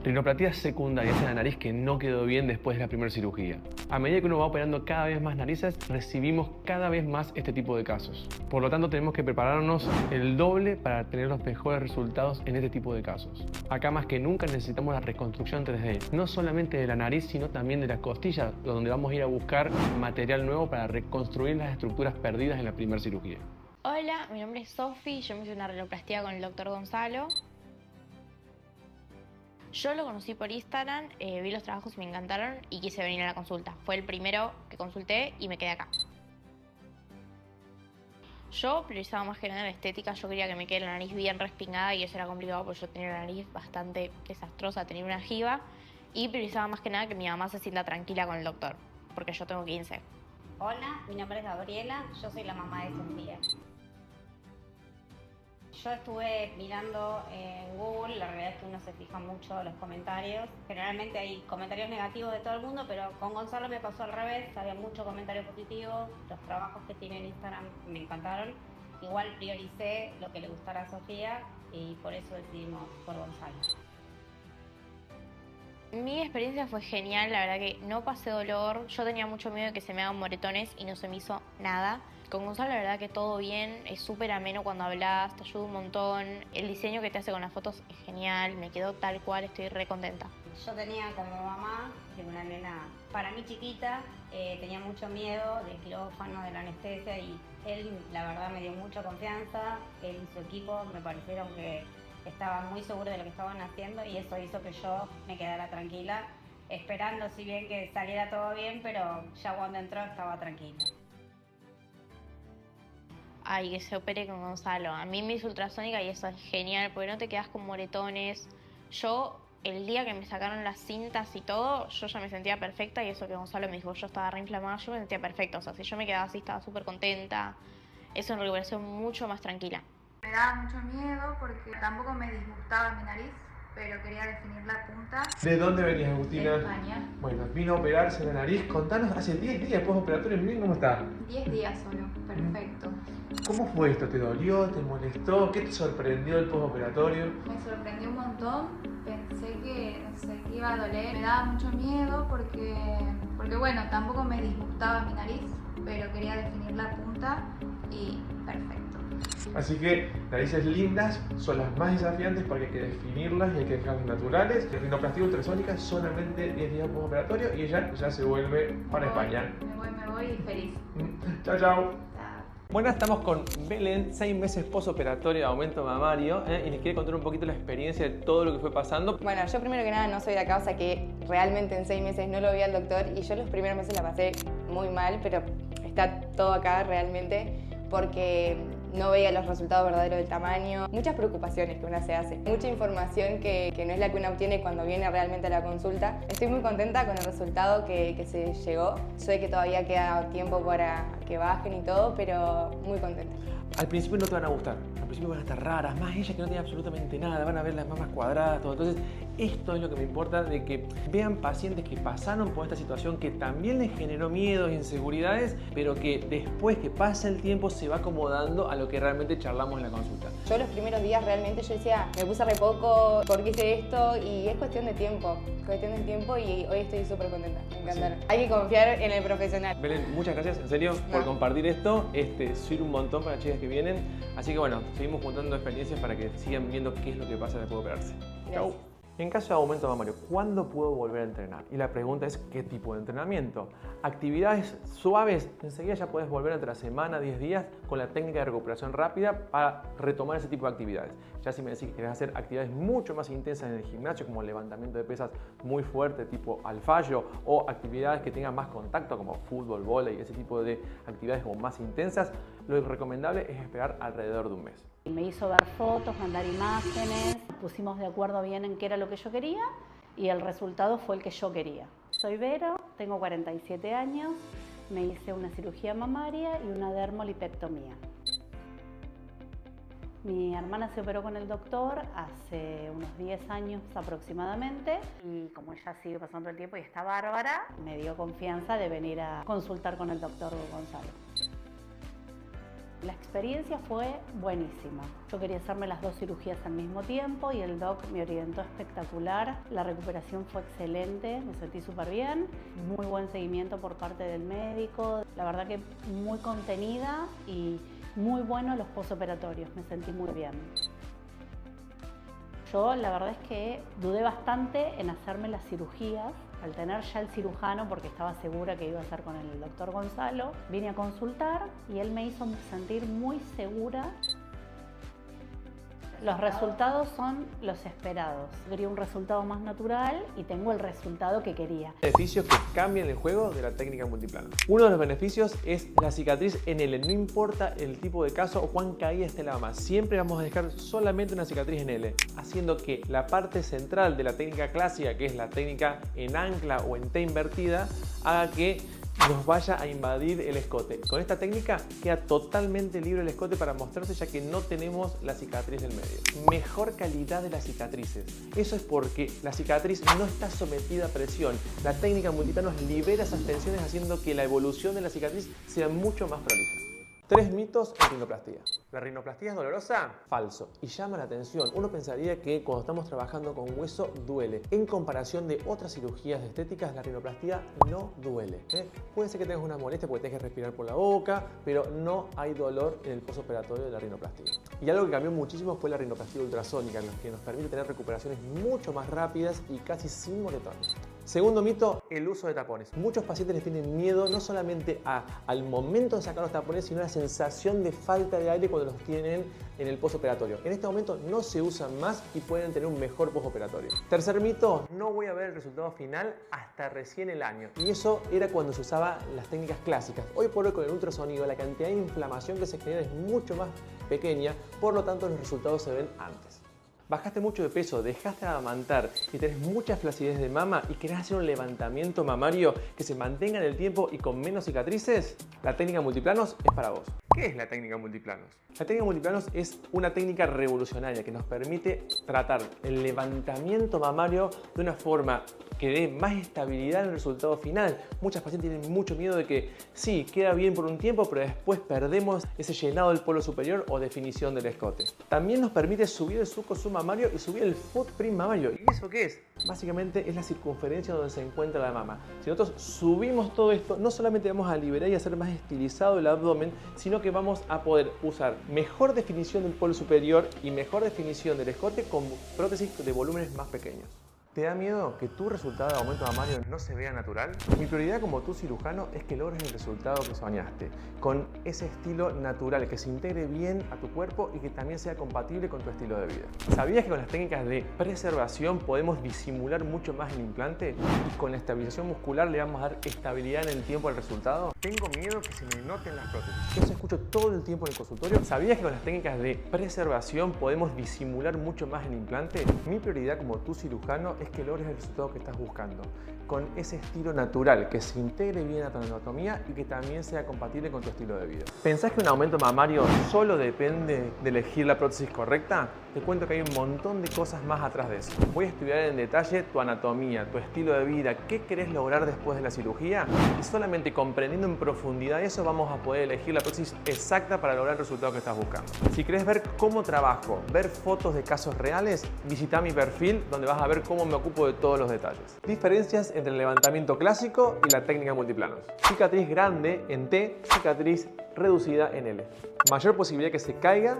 Rinoplastia secundaria es la nariz que no quedó bien después de la primera cirugía. A medida que uno va operando cada vez más narices, recibimos cada vez más este tipo de casos. Por lo tanto, tenemos que prepararnos el doble para tener los mejores resultados en este tipo de casos. Acá más que nunca necesitamos la reconstrucción 3D, no solamente de la nariz, sino también de las costillas, donde vamos a ir a buscar material nuevo para reconstruir las estructuras perdidas en la primera cirugía. Hola, mi nombre es Sofi, yo me hice una rinoplastia con el Dr. Gonzalo. Yo lo conocí por Instagram, vi los trabajos y me encantaron y quise venir a la consulta. Fue el primero que consulté y me quedé acá. Yo priorizaba más que nada la estética, yo quería que me quede la nariz bien respingada y eso era complicado porque yo tenía la nariz bastante desastrosa, tenía una jiba y priorizaba más que nada que mi mamá se sienta tranquila con el doctor, porque yo tengo 15. Hola, mi nombre es Gabriela, yo soy la mamá de Sofía. Yo estuve mirando en Google, la realidad es que uno se fija mucho en los comentarios. Generalmente hay comentarios negativos de todo el mundo, pero con Gonzalo me pasó al revés, había mucho comentario positivo, los trabajos que tiene en Instagram me encantaron. Igual prioricé lo que le gustara a Sofía y por eso decidimos por Gonzalo. Mi experiencia fue genial, la verdad que no pasé dolor, yo tenía mucho miedo de que se me hagan moretones y no se me hizo nada. Con Gonzalo la verdad que todo bien, es súper ameno cuando hablas, te ayuda un montón. El diseño que te hace con las fotos es genial, me quedó tal cual, estoy re contenta. Yo tenía como mamá, tengo una nena para mí chiquita, tenía mucho miedo del quirófano, de la anestesia y él la verdad me dio mucha confianza, él y su equipo me parecieron que estaban muy seguros de lo que estaban haciendo y eso hizo que yo me quedara tranquila, esperando si bien que saliera todo bien, pero ya cuando entró estaba tranquila. Ay, que se opere con Gonzalo. A mí me hizo ultrasónica y eso es genial porque no te quedas con moretones. Yo, el día que me sacaron las cintas y todo, yo ya me sentía perfecta y eso que Gonzalo me dijo, yo estaba reinflamada, yo me sentía perfecta. O sea, si yo me quedaba así, estaba súper contenta. Eso en recuperación mucho más tranquila. Me daba mucho miedo porque tampoco me disgustaba mi nariz, pero quería definir la punta. ¿De dónde venías, Agustina? De España. Bueno, vino a operarse la nariz. Contanos, hace 10 días postoperatorio, miren cómo está. 10 días solo, perfecto. ¿Cómo fue esto? ¿Te dolió? ¿Te molestó? ¿Qué te sorprendió del postoperatorio? Me sorprendió un montón, pensé que, no sé, que iba a doler. Me daba mucho miedo porque bueno, tampoco me disgustaba mi nariz, pero quería definir la punta y perfecto. Así que narices lindas son las más desafiantes porque hay que definirlas y hay que dejarlas naturales. La rinoplastia ultrasónica solamente 10 días postoperatorio y ella ya se vuelve para España. Me voy feliz. Chao, chao. Bueno, estamos con Belén, 6 meses postoperatorio de aumento mamario, y les quiere contar un poquito la experiencia de todo lo que fue pasando. Bueno, yo primero que nada no soy de acá, o sea que realmente en 6 meses no lo vi al doctor y yo los primeros meses la pasé muy mal, pero está todo acá realmente porque no veía los resultados verdaderos del tamaño, muchas preocupaciones que una se hace, mucha información que no es la que una obtiene cuando viene realmente a la consulta. Estoy muy contenta con el resultado que se llegó. Sé que todavía queda tiempo para que bajen y todo, pero muy contenta. Al principio no te van a gustar, al principio van a estar raras, más ella que no tiene absolutamente nada, van a ver las mamas cuadradas, todo. Entonces, esto es lo que me importa, de que vean pacientes que pasaron por esta situación que también les generó miedos e inseguridades, pero que después que pasa el tiempo se va acomodando a lo que realmente charlamos en la consulta. Yo los primeros días realmente yo decía, me puse re poco, ¿por qué hice esto? Y es cuestión de tiempo y hoy estoy súper contenta, me encantaron. Sí. Hay que confiar en el profesional. Belén, muchas gracias en serio por compartir esto, sirve un montón para las chicas que vienen, así que bueno, seguimos juntando experiencias para que sigan viendo qué es lo que pasa después de operarse. Chau. En caso de aumento mamario, ¿cuándo puedo volver a entrenar? Y la pregunta es, ¿qué tipo de entrenamiento? Actividades suaves, enseguida ya puedes volver entre la semana, 10 días, con la técnica de recuperación rápida para retomar ese tipo de actividades. Ya si me decís que querés hacer actividades mucho más intensas en el gimnasio, como levantamiento de pesas muy fuerte, tipo al fallo, o actividades que tengan más contacto, como fútbol, vóley, ese tipo de actividades como más intensas, lo recomendable es esperar alrededor de un mes. Me hizo ver fotos, mandar imágenes, pusimos de acuerdo bien en qué era lo que yo quería y el resultado fue el que yo quería. Soy Vero, tengo 47 años, me hice una cirugía mamaria y una dermolipectomía. Mi hermana se operó con el doctor hace unos 10 años aproximadamente y como ella sigue pasando el tiempo y está bárbara, me dio confianza de venir a consultar con el doctor Gonzalo. La experiencia fue buenísima. Yo quería hacerme las 2 cirugías al mismo tiempo y el doc me orientó espectacular. La recuperación fue excelente, me sentí súper bien. Muy buen seguimiento por parte del médico. La verdad que muy contenida y muy bueno los postoperatorios, me sentí muy bien. Yo la verdad es que dudé bastante en hacerme las cirugías. Al tener ya el cirujano, porque estaba segura que iba a ser con el doctor Gonzalo, vine a consultar y él me hizo sentir muy segura. Los resultados son los esperados. Quería un resultado más natural y tengo el resultado que quería. Beneficios que cambian el juego de la técnica multiplano. Uno de los beneficios es la cicatriz en L. No importa el tipo de caso o cuán caída esté la mama, siempre vamos a dejar solamente una cicatriz en L, haciendo que la parte central de la técnica clásica, que es la técnica en ancla o en T invertida, haga que nos vaya a invadir el escote. Con esta técnica queda totalmente libre el escote para mostrarse, ya que no tenemos la cicatriz del medio. Mejor calidad de las cicatrices. Eso es porque la cicatriz no está sometida a presión. La técnica multiplano libera esas tensiones, haciendo que la evolución de la cicatriz sea mucho más prolija. 3 mitos en rinoplastia. ¿La rinoplastia es dolorosa? Falso. Y llama la atención. Uno pensaría que cuando estamos trabajando con hueso duele. En comparación de otras cirugías estéticas, la rinoplastia no duele. Puede ser que tengas una molestia porque tengas que respirar por la boca, pero no hay dolor en el postoperatorio de la rinoplastia. Y algo que cambió muchísimo fue la rinoplastia ultrasónica, que nos permite tener recuperaciones mucho más rápidas y casi sin moretones. Segundo mito, el uso de tapones. Muchos pacientes les tienen miedo no solamente al momento de sacar los tapones, sino a la sensación de falta de aire cuando los tienen en el postoperatorio. En este momento no se usan más y pueden tener un mejor postoperatorio. Tercer mito, no voy a ver el resultado final hasta recién el año. Y eso era cuando se usaban las técnicas clásicas. Hoy por hoy con el ultrasonido la cantidad de inflamación que se genera es mucho más pequeña, por lo tanto los resultados se ven antes. Bajaste mucho de peso, dejaste de amamantar y tenés mucha flacidez de mama y querés hacer un levantamiento mamario que se mantenga en el tiempo y con menos cicatrices, la técnica multiplanos es para vos. ¿Qué es la técnica multiplanos? La técnica multiplanos es una técnica revolucionaria que nos permite tratar el levantamiento mamario de una forma que dé más estabilidad en el resultado final. Muchas pacientes tienen mucho miedo de que sí, queda bien por un tiempo, pero después perdemos ese llenado del polo superior o definición del escote. También nos permite subir el suco submamario y subir el footprint mamario. ¿Y eso qué es? Básicamente es la circunferencia donde se encuentra la mama. Si nosotros subimos todo esto, no solamente vamos a liberar y hacer más estilizado el abdomen, sino sino que vamos a poder usar mejor definición del polo superior y mejor definición del escote con prótesis de volúmenes más pequeños. ¿Te da miedo que tu resultado de aumento mamario no se vea natural? Mi prioridad como tu cirujano es que logres el resultado que soñaste, con ese estilo natural, que se integre bien a tu cuerpo y que también sea compatible con tu estilo de vida. ¿Sabías que con las técnicas de preservación podemos disimular mucho más el implante? Y con la estabilización muscular le vamos a dar estabilidad en el tiempo al resultado. Tengo miedo que se me noten las prótesis. Eso escucho todo el tiempo en el consultorio. ¿Sabías que con las técnicas de preservación podemos disimular mucho más el implante? Mi prioridad como tu cirujano es que logres el resultado que estás buscando, con ese estilo natural, que se integre bien a tu anatomía y que también sea compatible con tu estilo de vida. ¿Pensás que un aumento mamario solo depende de elegir la prótesis correcta? Te cuento que hay un montón de cosas más atrás de eso. Voy a estudiar en detalle tu anatomía, tu estilo de vida, qué querés lograr después de la cirugía, y solamente comprendiendo en profundidad eso vamos a poder elegir la prótesis exacta para lograr el resultado que estás buscando. Si querés ver cómo trabajo, ver fotos de casos reales, visita mi perfil donde vas a ver cómo me ocupo de todos los detalles. Diferencias entre el levantamiento clásico y la técnica multiplanos. Cicatriz grande en T, cicatriz reducida en L. Mayor posibilidad que se caiga,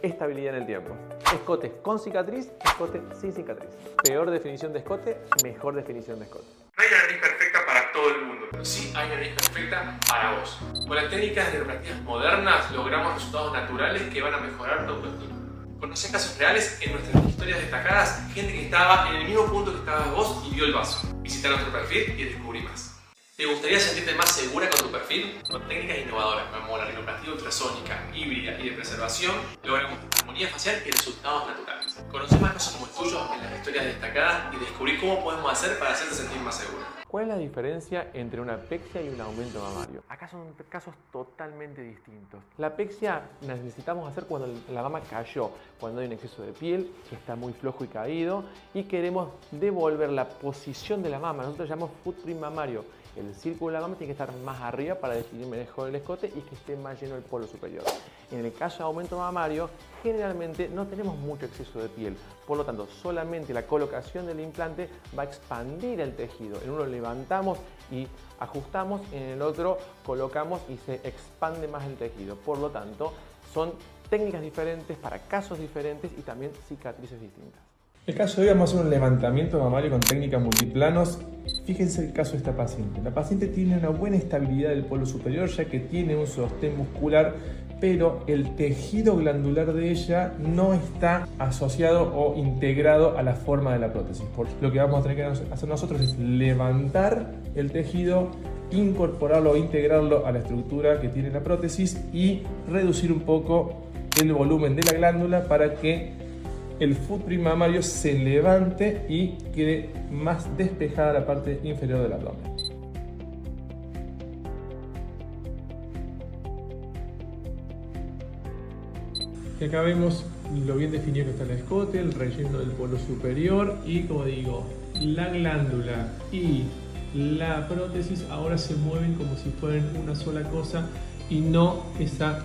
estabilidad en el tiempo. Escotes con cicatriz, escote sin cicatriz. Peor definición de escote, mejor definición de escote. No hay una nariz perfecta para todo el mundo, pero sí hay una nariz perfecta para vos. Con las técnicas de rinoplastías modernas logramos resultados naturales que van a mejorar tu autoestima. Conocé casos reales en nuestras historias destacadas, gente que estaba en el mismo punto que estabas vos y vio el vaso. Visita nuestro perfil y descubrí más. ¿Te gustaría sentirte más segura con tu perfil? Con técnicas innovadoras como la rinoplastia ultrasónica, híbrida y de preservación, logramos armonía facial y resultados naturales. Conoce más casos como el tuyo en las historias destacadas y descubrí cómo podemos hacer para hacerte sentir más segura. ¿Cuál es la diferencia entre una apexia y un aumento mamario? Acá son casos totalmente distintos. La apexia necesitamos hacer cuando la mama cayó, cuando hay un exceso de piel, que está muy flojo y caído, y queremos devolver la posición de la mama. Nosotros llamamos footprint mamario. El círculo de la mama tiene que estar más arriba para definir mejor el escote y que esté más lleno el polo superior. En el caso de aumento mamario, generalmente no tenemos mucho exceso de piel. Por lo tanto, solamente la colocación del implante va a expandir el tejido. En uno levantamos y ajustamos, en el otro colocamos y se expande más el tejido. Por lo tanto, son técnicas diferentes para casos diferentes y también cicatrices distintas. El caso de hoy vamos a hacer un levantamiento mamario con técnicas multiplanos. Fíjense el caso de esta paciente. La paciente tiene una buena estabilidad del polo superior ya que tiene un sostén muscular, pero el tejido glandular de ella no está asociado o integrado a la forma de la prótesis. Lo que vamos a tener que hacer nosotros es levantar el tejido, incorporarlo o integrarlo a la estructura que tiene la prótesis y reducir un poco el volumen de la glándula para que el footprint mamario se levante y quede más despejada la parte inferior del abdomen. Y acá vemos lo bien definido que está el escote, el relleno del polo superior y, como digo, la glándula y la prótesis ahora se mueven como si fueran una sola cosa y no esa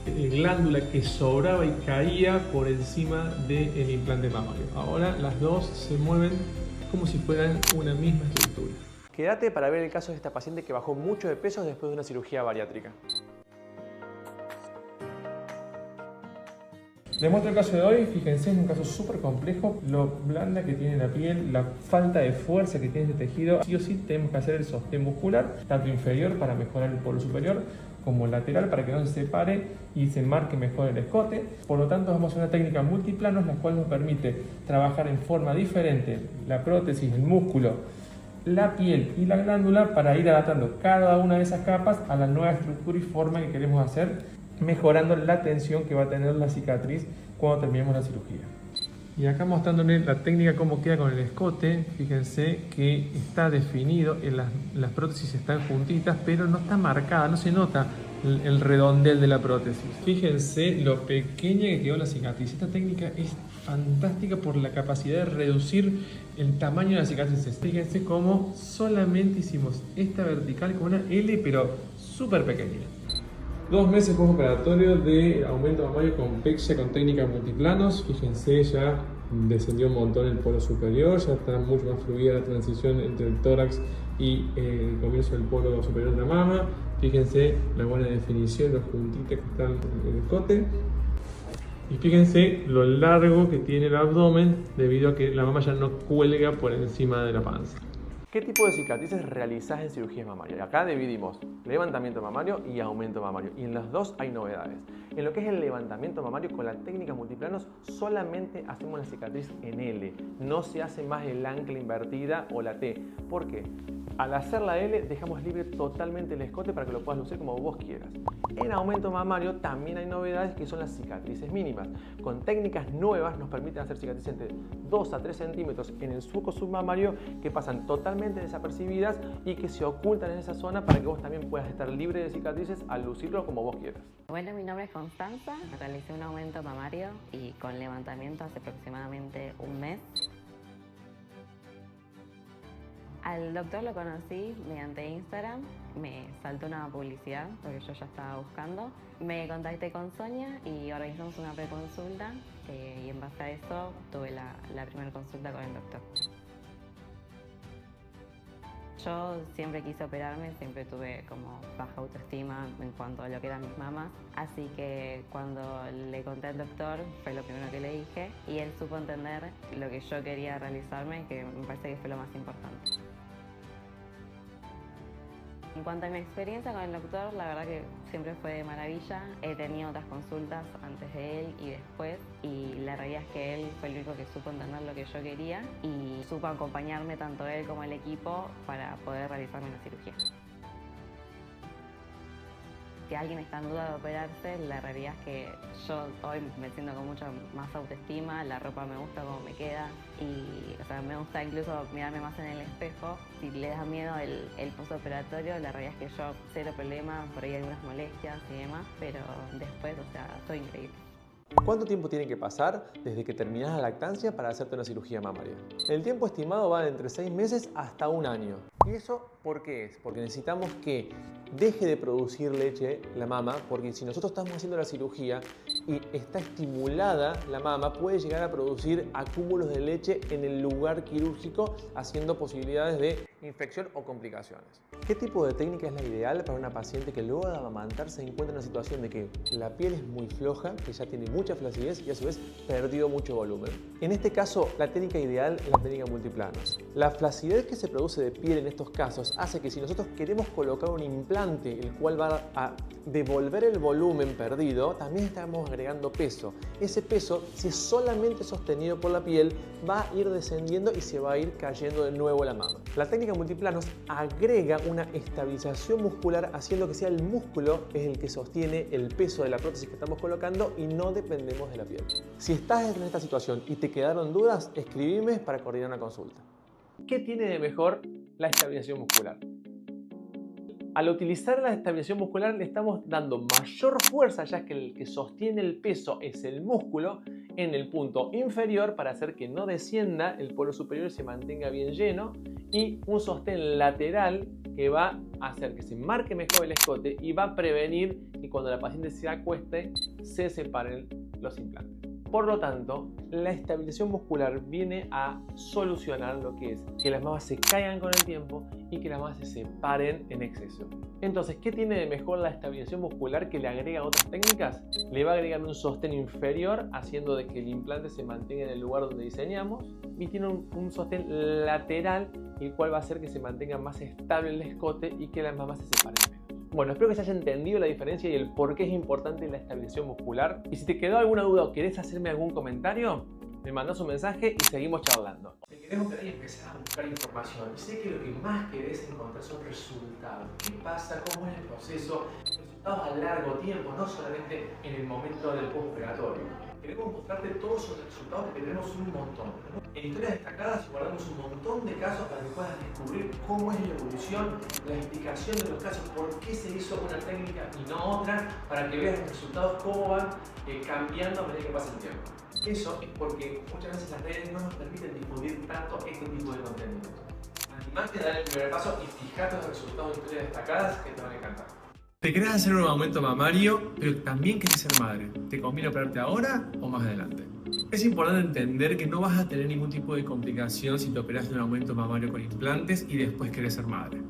glándula que sobraba y caía por encima del implante mamario. Ahora las dos se mueven como si fueran una misma estructura. Quédate para ver el caso de esta paciente que bajó mucho de peso después de una cirugía bariátrica. Les muestro el caso de hoy. Fíjense, es un caso súper complejo, lo blanda que tiene la piel, la falta de fuerza que tiene este tejido. Sí o sí tenemos que hacer el sostén muscular, tanto inferior para mejorar el polo superior, como lateral para que no se separe y se marque mejor el escote. Por lo tanto, vamos a hacer una técnica multiplanos, la cual nos permite trabajar en forma diferente la prótesis, el músculo, la piel y la glándula para ir adaptando cada una de esas capas a la nueva estructura y forma que queremos hacer, mejorando la tensión que va a tener la cicatriz cuando terminemos la cirugía. Y acá mostrándole la técnica cómo queda con el escote. Fíjense que está definido, las prótesis están juntitas, pero no está marcada, no se nota el redondel de la prótesis. Fíjense lo pequeña que quedó la cicatriz. Esta técnica es fantástica por la capacidad de reducir el tamaño de las cicatrices. Fíjense cómo solamente hicimos esta vertical con una L, pero súper pequeña. 2 meses postoperatorio de aumento mamario con apexia con técnica multiplanos. Fíjense ya descendió un montón el polo superior, ya está mucho más fluida la transición entre el tórax y el comienzo del polo superior de la mama. Fíjense la buena definición, los juntitos que están en el escote. Y fíjense lo largo que tiene el abdomen debido a que la mama ya no cuelga por encima de la panza. ¿Qué tipo de cicatrices realizás en cirugías mamarias? Acá dividimos levantamiento mamario y aumento mamario, y en los dos hay novedades. En lo que es el levantamiento mamario, con la técnica multiplanos solamente hacemos la cicatriz en L, no se hace más el ancla invertida o la T. ¿Por qué? Al hacer la L dejamos libre totalmente el escote para que lo puedas lucir como vos quieras. En aumento mamario también hay novedades que son las cicatrices mínimas. Con técnicas nuevas nos permiten hacer cicatrices entre 2 a 3 centímetros en el surco submamario que pasan totalmente desapercibidas y que se ocultan en esa zona para que vos también puedas estar libre de cicatrices al lucirlo como vos quieras. Bueno, mi nombre es Constanza, realicé un aumento mamario y con levantamiento hace aproximadamente un mes. Al doctor lo conocí mediante Instagram, me saltó una publicidad porque yo ya estaba buscando. Me contacté con Sonia y organizamos una preconsulta y en base a eso tuve la primera consulta con el doctor. Yo siempre quise operarme, siempre tuve como baja autoestima en cuanto a lo que eran mis mamas, así que cuando le conté al doctor fue lo primero que le dije y él supo entender lo que yo quería realizarme, que me parece que fue lo más importante. En cuanto a mi experiencia con el doctor, la verdad que siempre fue de maravilla. He tenido otras consultas antes de él y después, y la realidad es que él fue el único que supo entender lo que yo quería y supo acompañarme tanto él como el equipo para poder realizarme la cirugía. Si alguien está en duda de operarse, la realidad es que yo hoy me siento con mucha más autoestima, la ropa me gusta como me queda y me gusta incluso mirarme más en el espejo. Si le da miedo el postoperatorio, la realidad es que yo cero problema, por ahí algunas molestias y demás, pero después, estoy increíble. ¿Cuánto tiempo tiene que pasar desde que terminás la lactancia para hacerte una cirugía mamaria? El tiempo estimado va de entre 6 meses hasta 1 año. ¿Y eso por qué es? Porque necesitamos que deje de producir leche la mama, porque si nosotros estamos haciendo la cirugía y está estimulada la mama, puede llegar a producir acúmulos de leche en el lugar quirúrgico, haciendo posibilidades de infección o complicaciones. ¿Qué tipo de técnica es la ideal para una paciente que luego de amamantar se encuentra en una situación de que la piel es muy floja, que ya tiene mucha flacidez y a su vez perdido mucho volumen? En este caso, la técnica ideal es la técnica multiplanos. La flacidez que se produce de piel en estos casos hace que si nosotros queremos colocar un implante el cual va a devolver el volumen perdido, también estamos agregando peso. Ese peso, si es solamente sostenido por la piel, va a ir descendiendo y se va a ir cayendo de nuevo la mama. La técnica multiplanos agrega una estabilización muscular haciendo que sea el músculo es el que sostiene el peso de la prótesis que estamos colocando y no dependemos de la piel. Si estás en esta situación y te quedaron dudas, escribime para coordinar una consulta. ¿Qué tiene de mejor la estabilización muscular? Al utilizar la estabilización muscular le estamos dando mayor fuerza, ya que el que sostiene el peso es el músculo, en el punto inferior para hacer que no descienda, el polo superior se mantenga bien lleno, y un sostén lateral que va a hacer que se marque mejor el escote y va a prevenir que cuando la paciente se acueste se separen los implantes. Por lo tanto, la estabilización muscular viene a solucionar lo que es que las mamas se caigan con el tiempo y que las mamas se separen en exceso. Entonces, ¿qué tiene de mejor la estabilización muscular que le agrega otras técnicas? Le va a agregar un sostén inferior, haciendo de que el implante se mantenga en el lugar donde diseñamos, y tiene un sostén lateral, el cual va a hacer que se mantenga más estable el escote y que las mamas se separen menos. Bueno, espero que se haya entendido la diferencia y el por qué es importante la estabilización muscular. Y si te quedó alguna duda o querés hacerme algún comentario, me mandás un mensaje y seguimos charlando. Te querés operar y empezar a buscar información. Y sé que lo que más querés encontrar son resultados. ¿Qué pasa? ¿Cómo es el proceso? Resultados a largo tiempo, no solamente en el momento del postoperatorio. Queremos mostrarte todos esos resultados que tenemos un montón. En historias destacadas guardamos un montón de casos para que puedas descubrir cómo es la evolución, la explicación de los casos, por qué se hizo una técnica y no otra, para que veas los resultados cómo van cambiando a medida que pasa el tiempo. Eso es porque muchas veces las redes no nos permiten difundir tanto este tipo de contenido. Animate a dar el primer paso y fijate los resultados de historias destacadas que te van a encantar. ¿Te querés hacer un aumento mamario, pero también querés ser madre? ¿Te conviene operarte ahora o más adelante? Es importante entender que no vas a tener ningún tipo de complicación si te operas de un aumento mamario con implantes y después querés ser madre.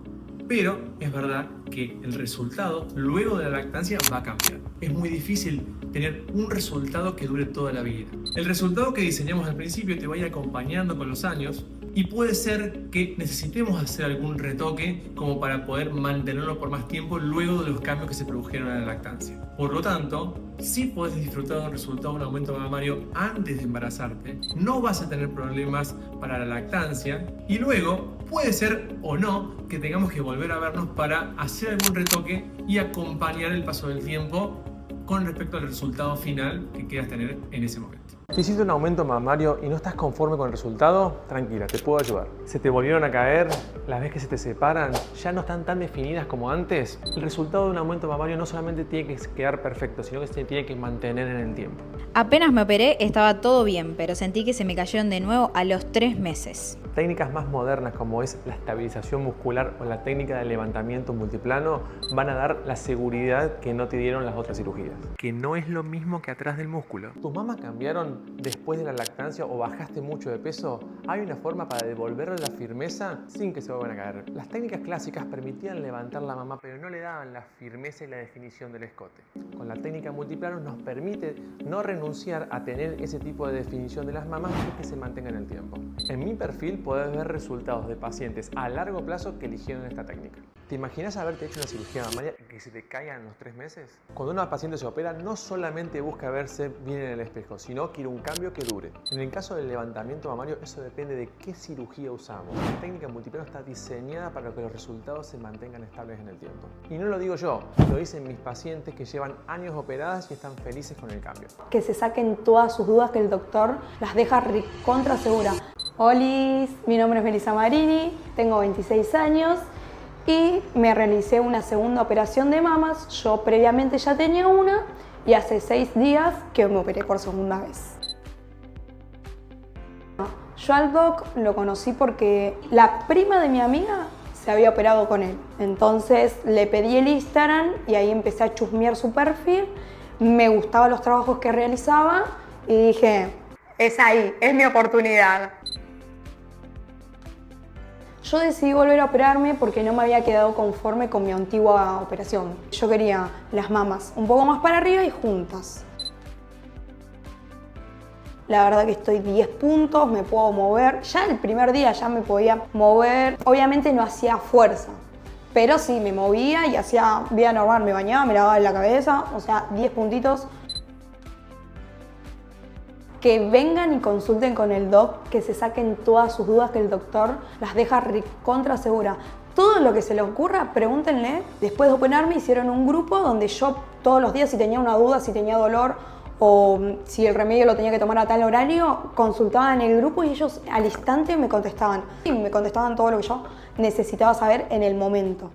Pero es verdad que el resultado luego de la lactancia va a cambiar. Es muy difícil tener un resultado que dure toda la vida. El resultado que diseñamos al principio te va a ir acompañando con los años y puede ser que necesitemos hacer algún retoque como para poder mantenerlo por más tiempo luego de los cambios que se produjeron en la lactancia. Por lo tanto, si puedes disfrutar de un resultado de un aumento mamario antes de embarazarte, no vas a tener problemas para la lactancia y luego puede ser o no que tengamos que volver a vernos para hacer algún retoque y acompañar el paso del tiempo con respecto al resultado final que quieras tener en ese momento. Si hiciste un aumento mamario y no estás conforme con el resultado, tranquila, te puedo ayudar. ¿Se te volvieron a caer? ¿Las veces que se te separan ya no están tan definidas como antes? El resultado de un aumento mamario no solamente tiene que quedar perfecto, sino que se tiene que mantener en el tiempo. Apenas me operé estaba todo bien, pero sentí que se me cayeron de nuevo a los 3 meses. Técnicas más modernas como es la estabilización muscular o la técnica de levantamiento multiplano van a dar la seguridad que no te dieron las otras cirugías. Que no es lo mismo que atrás del músculo. ¿Tus mamas cambiaron después de la lactancia o bajaste mucho de peso? ¿Hay una forma para devolverle la firmeza sin que se vuelvan a caer? Las técnicas clásicas permitían levantar la mama pero no le daban la firmeza y la definición del escote. Con la técnica multiplano nos permite no renunciar a tener ese tipo de definición de las mamas y que se mantenga en el tiempo. En mi perfil podés ver resultados de pacientes a largo plazo que eligieron esta técnica. ¿Te imaginas haberte hecho una cirugía mamaria y que se te caigan en los 3 meses? Cuando una paciente se opera, no solamente busca verse bien en el espejo, sino quiere un cambio que dure. En el caso del levantamiento mamario, eso depende de qué cirugía usamos. La técnica multiplano está diseñada para que los resultados se mantengan estables en el tiempo. Y no lo digo yo, lo dicen mis pacientes que llevan años operadas y están felices con el cambio. Que se saquen todas sus dudas, que el doctor las deja recontra segura. Hola, mi nombre es Melissa Marini, tengo 26 años y me realicé una segunda operación de mamas. Yo previamente ya tenía una y hace 6 días que me operé por segunda vez. Yo al doc lo conocí porque la prima de mi amiga se había operado con él. Entonces le pedí el Instagram y ahí empecé a chusmear su perfil. Me gustaban los trabajos que realizaba y dije, es ahí, es mi oportunidad. Yo decidí volver a operarme porque no me había quedado conforme con mi antigua operación. Yo quería las mamas un poco más para arriba y juntas. La verdad que estoy 10 puntos, me puedo mover. Ya el primer día ya me podía mover. Obviamente no hacía fuerza, pero sí me movía y hacía vida normal. Me bañaba, me lavaba la cabeza, o sea, 10 puntitos. Que vengan y consulten con el doc, que se saquen todas sus dudas, que el doctor las deja recontra segura. Todo lo que se les ocurra, pregúntenle. Después de operarme hicieron un grupo donde yo todos los días, si tenía una duda, si tenía dolor o si el remedio lo tenía que tomar a tal horario, consultaba en el grupo y ellos al instante me contestaban. Y me contestaban todo lo que yo necesitaba saber en el momento.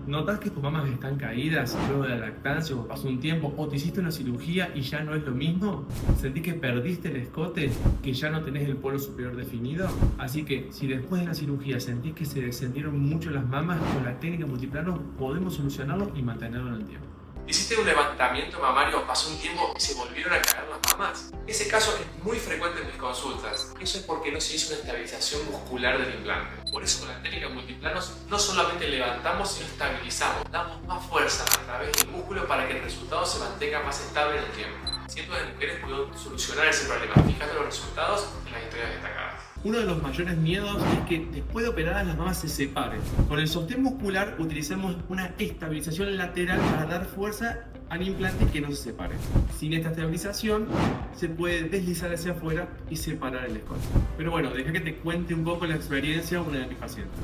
¿Notas que tus mamas están caídas luego de la lactancia o pasó un tiempo o te hiciste una cirugía y ya no es lo mismo? ¿Sentís que perdiste el escote, que ya no tenés el polo superior definido? Así que si después de la cirugía sentís que se descendieron mucho las mamas, con la técnica multiplano podemos solucionarlo y mantenerlo en el tiempo. ¿Hiciste un levantamiento mamario, pasó un tiempo y se volvieron a caer las mamas? Ese caso es muy frecuente en mis consultas. Eso es porque no se hizo una estabilización muscular del implante. Por eso con la técnica multiplanos no solamente levantamos, sino estabilizamos. Damos más fuerza a través del músculo para que el resultado se mantenga más estable en el tiempo. Cientos de mujeres pudieron solucionar ese problema. Fíjate los resultados en las historias destacadas. Uno de los mayores miedos es que después de operadas las mamas se separen. Con el sostén muscular utilizamos una estabilización lateral para dar fuerza al implante y que no se separe. Sin esta estabilización se puede deslizar hacia afuera y separar el escote. Pero bueno, deja que te cuente un poco la experiencia de una de mis pacientes.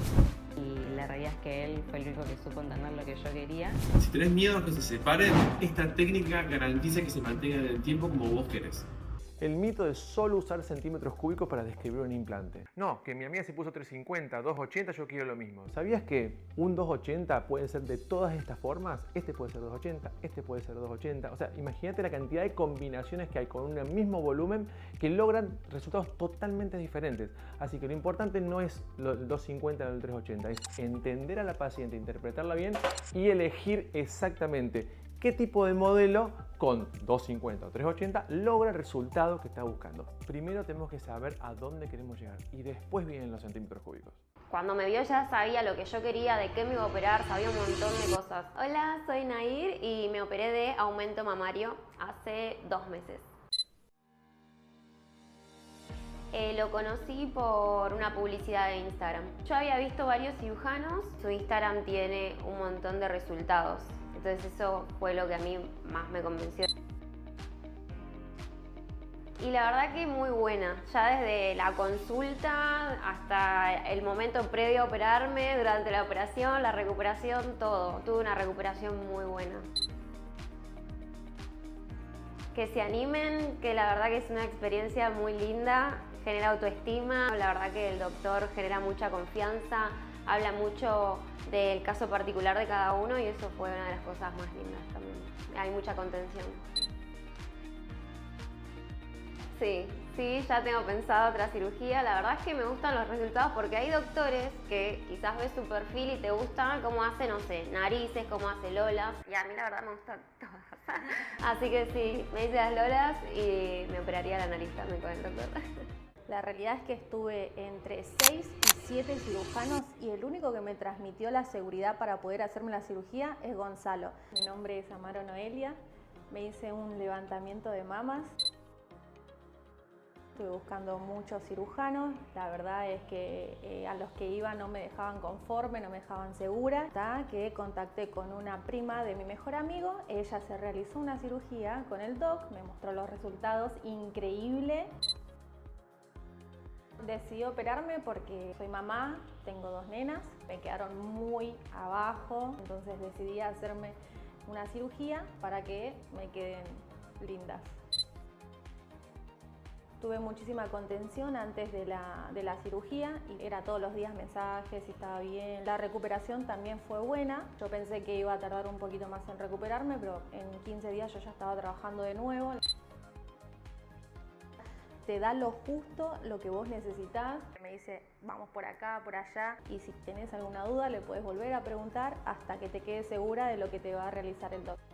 Y la realidad es que él fue el único que supo entender lo que yo quería. Si tenés miedo a que se separen, esta técnica garantiza que se mantenga en el tiempo como vos querés. El mito de solo usar centímetros cúbicos para describir un implante. No, que mi amiga se puso 350, 280, yo quiero lo mismo. ¿Sabías que un 280 puede ser de todas estas formas? Este puede ser 280, este puede ser 280. O sea, imagínate la cantidad de combinaciones que hay con un mismo volumen que logran resultados totalmente diferentes. Así que lo importante no es el 250 o el 380, es entender a la paciente, interpretarla bien y elegir exactamente qué tipo de modelo con 250 o 380 logra el resultado que está buscando. Primero tenemos que saber a dónde queremos llegar y después vienen los centímetros cúbicos. Cuando me vio ya sabía lo que yo quería, de qué me iba a operar, sabía un montón de cosas. Hola, soy Nair y me operé de aumento mamario hace 2 meses. Lo conocí por una publicidad de Instagram. Yo había visto varios cirujanos, su Instagram tiene un montón de resultados. Entonces eso fue lo que a mí más me convenció. Y la verdad que muy buena, ya desde la consulta hasta el momento previo a operarme, durante la operación, la recuperación, todo. Tuve una recuperación muy buena. Que se animen, que la verdad que es una experiencia muy linda, genera autoestima, la verdad que el doctor genera mucha confianza, habla mucho del caso particular de cada uno y eso fue una de las cosas más lindas también. Hay mucha contención. Sí, ya tengo pensado otra cirugía. La verdad es que me gustan los resultados porque hay doctores que quizás ves su perfil y te gusta cómo hace, no sé, narices, cómo hace lolas. Y a mí la verdad me gustan todas. Así que sí, me hice las lolas y me operaría la nariz también con el doctor. La realidad es que estuve entre 6 y 7 cirujanos y el único que me transmitió la seguridad para poder hacerme la cirugía es Gonzalo. Mi nombre es Amaro Noelia, me hice un levantamiento de mamas. Estuve buscando muchos cirujanos, la verdad es que a los que iba no me dejaban conforme, no me dejaban segura. Hasta que contacté con una prima de mi mejor amigo, ella se realizó una cirugía con el doc, me mostró los resultados, increíble. Decidí operarme porque soy mamá, tengo 2 nenas, me quedaron muy abajo, entonces decidí hacerme una cirugía para que me queden lindas. Tuve muchísima contención antes de la cirugía y era todos los días mensajes si estaba bien. La recuperación también fue buena. Yo pensé que iba a tardar un poquito más en recuperarme, pero en 15 días yo ya estaba trabajando de nuevo. Te da lo justo, lo que vos necesitas. Me dice, vamos por acá, por allá. Y si tenés alguna duda, le puedes volver a preguntar hasta que te quedes segura de lo que te va a realizar el doctor.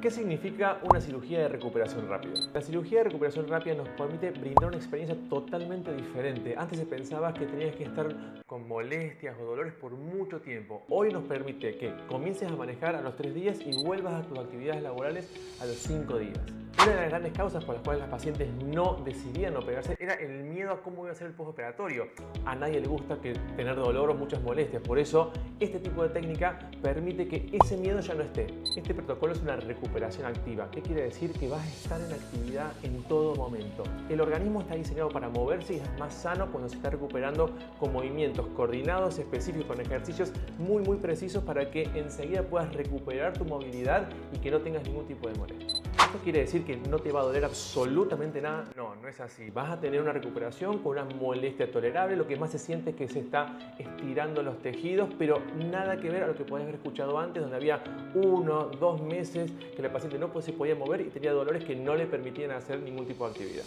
¿Qué significa una cirugía de recuperación rápida? La cirugía de recuperación rápida nos permite brindar una experiencia totalmente diferente. Antes se pensaba que tenías que estar con molestias o dolores por mucho tiempo. Hoy nos permite que comiences a manejar a los 3 días y vuelvas a tus actividades laborales a los 5 días. Una de las grandes causas por las cuales las pacientes no decidían operarse era el miedo a cómo iba a ser el postoperatorio. A nadie le gusta tener dolor o muchas molestias. Por eso, este tipo de técnica permite que ese miedo ya no esté. Este protocolo es una recuperación activa. ¿Qué quiere decir? Que vas a estar en actividad en todo momento. El organismo está diseñado para moverse y es más sano cuando se está recuperando con movimientos coordinados, específicos, con ejercicios muy precisos para que enseguida puedas recuperar tu movilidad y que no tengas ningún tipo de molestia. ¿Esto quiere decir que no te va a doler absolutamente nada? No, no es así. Vas a tener una recuperación con una molestia tolerable. Lo que más se siente es que se está estirando los tejidos, pero nada que ver a lo que podías haber escuchado antes, donde había 1, 2 meses que la paciente no se podía mover y tenía dolores que no le permitían hacer ningún tipo de actividad.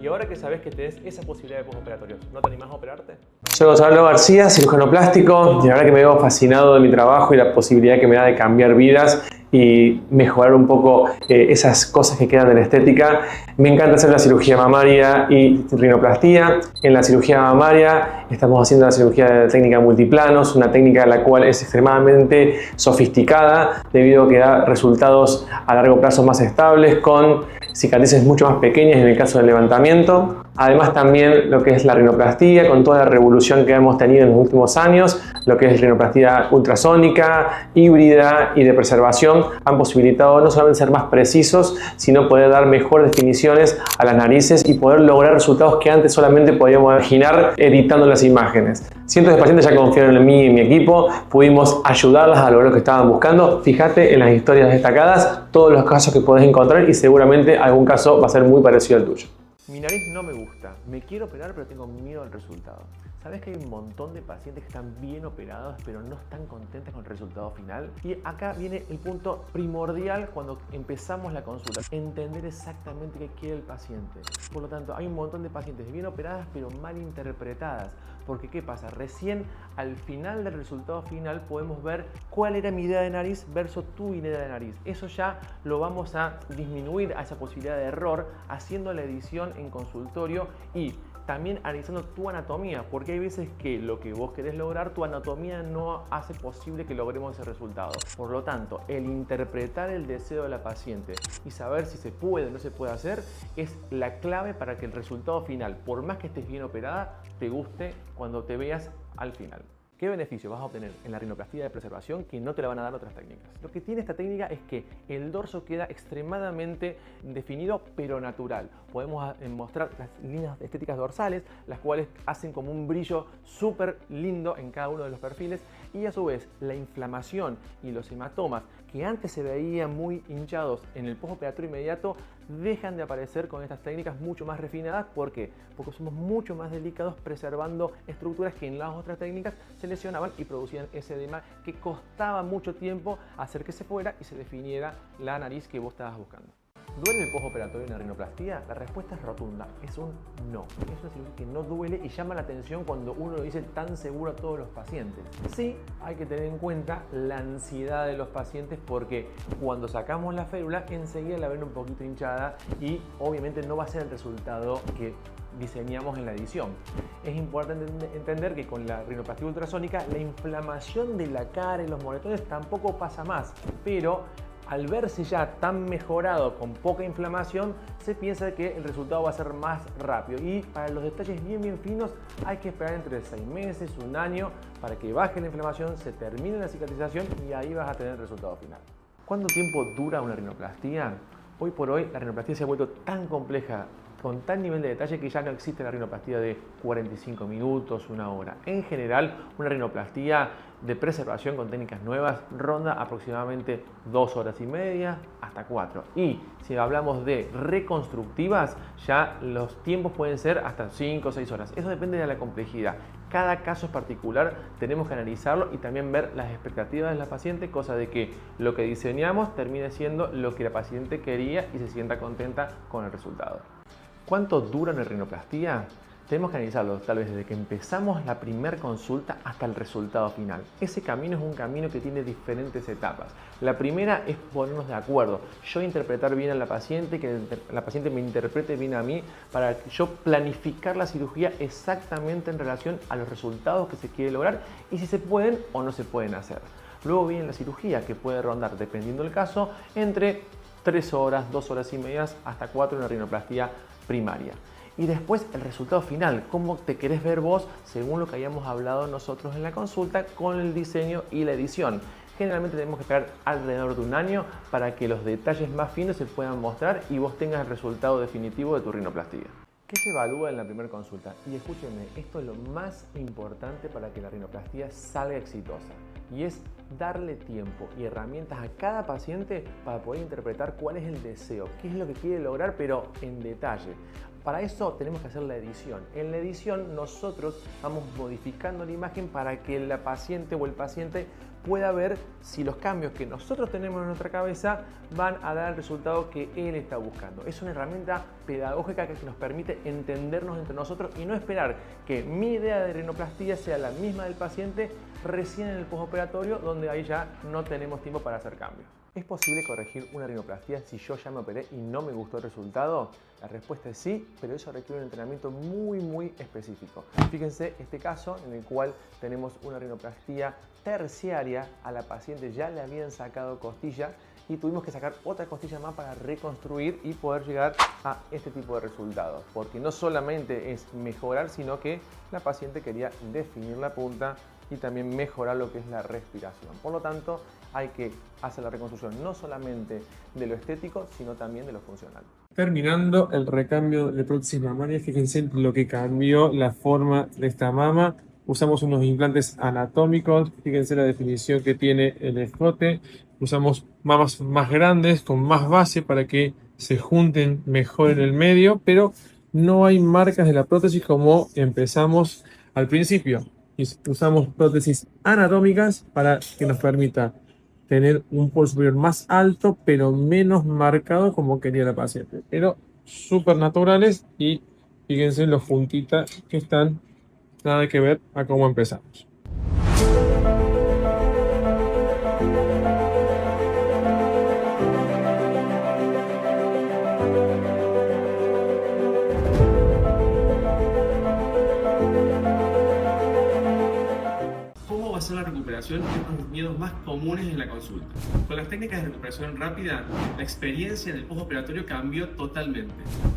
Y ahora que sabes que tenés esa posibilidad de postoperatorios, ¿no te animás a operarte? Soy Gonzalo García, cirujano plástico, y la verdad que me veo fascinado de mi trabajo y la posibilidad que me da de cambiar vidas y mejorar un poco esas cosas que quedan de la estética. Me encanta hacer la cirugía mamaria y rinoplastía. En la cirugía mamaria estamos haciendo la cirugía de técnica multiplanos, una técnica la cual es extremadamente sofisticada debido a que da resultados a largo plazo más estables con cicatrices mucho más pequeñas en el caso del levantamiento. Además también lo que es la rinoplastía, con toda la revolución que hemos tenido en los últimos años, lo que es rinoplastía ultrasónica, híbrida y de preservación, han posibilitado no solamente ser más precisos, sino poder dar mejores definiciones a las narices y poder lograr resultados que antes solamente podíamos imaginar editando las imágenes. Cientos de pacientes ya confiaron en mí y en mi equipo, pudimos ayudarlas a lograr lo que estaban buscando. Fíjate en las historias destacadas todos los casos que podés encontrar y seguramente algún caso va a ser muy parecido al tuyo. Mi nariz no me gusta, me quiero operar pero tengo miedo al resultado. ¿Sabes que hay un montón de pacientes que están bien operados pero no están contentos con el resultado final? Y acá viene el punto primordial cuando empezamos la consulta, entender exactamente qué quiere el paciente. Por lo tanto, hay un montón de pacientes bien operadas pero mal interpretadas, Porque ¿qué pasa? Recién al final del resultado final podemos ver cuál era mi idea de nariz versus tu idea de nariz. Eso ya lo vamos a disminuir a esa posibilidad de error haciendo la edición en consultorio y también analizando tu anatomía, porque hay veces que lo que vos querés lograr, tu anatomía no hace posible que logremos ese resultado. Por lo tanto, el interpretar el deseo de la paciente y saber si se puede o no se puede hacer es la clave para que el resultado final, por más que estés bien operada, te guste cuando te veas al final. ¿Qué beneficio vas a obtener en la rinoplastia de preservación que no te la van a dar otras técnicas? Lo que tiene esta técnica es que el dorso queda extremadamente definido pero natural. Podemos mostrar las líneas estéticas dorsales, las cuales hacen como un brillo súper lindo en cada uno de los perfiles y a su vez la inflamación y los hematomas que antes se veían muy hinchados en el postoperatorio inmediato dejan de aparecer con estas técnicas mucho más refinadas. ¿Por qué? Porque somos mucho más delicados preservando estructuras que en las otras técnicas se lesionaban y producían ese edema que costaba mucho tiempo hacer que se fuera y se definiera la nariz que vos estabas buscando. ¿Duele el postoperatorio en la rinoplastia? La respuesta es rotunda, es un no. Es una cirugía que no duele y llama la atención cuando uno lo dice tan seguro a todos los pacientes. Sí, hay que tener en cuenta la ansiedad de los pacientes porque cuando sacamos la férula enseguida la ven un poquito hinchada y obviamente no va a ser el resultado que diseñamos en la edición. Es importante entender que con la rinoplastia ultrasónica la inflamación de la cara y los moretones tampoco pasa más, pero al verse ya tan mejorado con poca inflamación, se piensa que el resultado va a ser más rápido y para los detalles bien finos hay que esperar entre 6 meses, un año para que baje la inflamación, se termine la cicatrización y ahí vas a tener el resultado final. ¿Cuánto tiempo dura una rinoplastia? Hoy por hoy la rinoplastia se ha vuelto tan compleja, con tal nivel de detalle que ya no existe la rinoplastia de 45 minutos, una hora. En general, una rinoplastia de preservación con técnicas nuevas ronda aproximadamente 2 horas y media hasta 4. Y si hablamos de reconstructivas, ya los tiempos pueden ser hasta 5 o 6 horas. Eso depende de la complejidad. Cada caso es particular, tenemos que analizarlo y también ver las expectativas de la paciente, cosa de que lo que diseñamos termine siendo lo que la paciente quería y se sienta contenta con el resultado. ¿Cuánto dura una rinoplastia? Tenemos que analizarlo tal vez desde que empezamos la primera consulta hasta el resultado final. Ese camino es un camino que tiene diferentes etapas. La primera es ponernos de acuerdo. Yo interpretar bien a la paciente, que la paciente me interprete bien a mí, para yo planificar la cirugía exactamente en relación a los resultados que se quiere lograr y si se pueden o no se pueden hacer. Luego viene la cirugía, que puede rondar, dependiendo del caso, entre 3 horas, 2 horas y media hasta 4 en una rinoplastia primaria. Y después el resultado final, cómo te querés ver vos según lo que hayamos hablado nosotros en la consulta con el diseño y la edición. Generalmente tenemos que esperar alrededor de un año para que los detalles más finos se puedan mostrar y vos tengas el resultado definitivo de tu rinoplastia. ¿Qué se evalúa en la primera consulta? Y escúchenme, esto es lo más importante para que la rinoplastia salga exitosa. Y es darle tiempo y herramientas a cada paciente para poder interpretar cuál es el deseo, qué es lo que quiere lograr, pero en detalle. Para eso tenemos que hacer la edición. En la edición nosotros vamos modificando la imagen para que la paciente o el paciente pueda ver si los cambios que nosotros tenemos en nuestra cabeza van a dar el resultado que él está buscando. Es una herramienta pedagógica que nos permite entendernos entre nosotros y no esperar que mi idea de rinoplastia sea la misma del paciente recién en el postoperatorio, donde ahí ya no tenemos tiempo para hacer cambios. ¿Es posible corregir una rinoplastia si yo ya me operé y no me gustó el resultado? La respuesta es sí, pero eso requiere un entrenamiento muy específico. Fíjense este caso en el cual tenemos una rinoplastia terciaria, a la paciente ya le habían sacado costilla y tuvimos que sacar otra costilla más para reconstruir y poder llegar a este tipo de resultados. Porque no solamente es mejorar, sino que la paciente quería definir la punta y también mejorar lo que es la respiración. Por lo tanto, hay que hacer la reconstrucción no solamente de lo estético, sino también de lo funcional. Terminando el recambio de prótesis mamaria, fíjense lo que cambió la forma de esta mama. Usamos unos implantes anatómicos, fíjense la definición que tiene el escote. Usamos mamas más grandes, con más base para que se junten mejor en el medio, pero no hay marcas de la prótesis como empezamos al principio. Usamos prótesis anatómicas para que nos permita tener un polo superior más alto, pero menos marcado como quería la paciente. Pero súper naturales y fíjense los puntitas que están nada que ver a cómo empezamos. ¿Cómo va a ser la recuperación? Es uno de los miedos más comunes en la consulta. Con las técnicas de recuperación rápida, la experiencia en el postoperatorio cambió totalmente.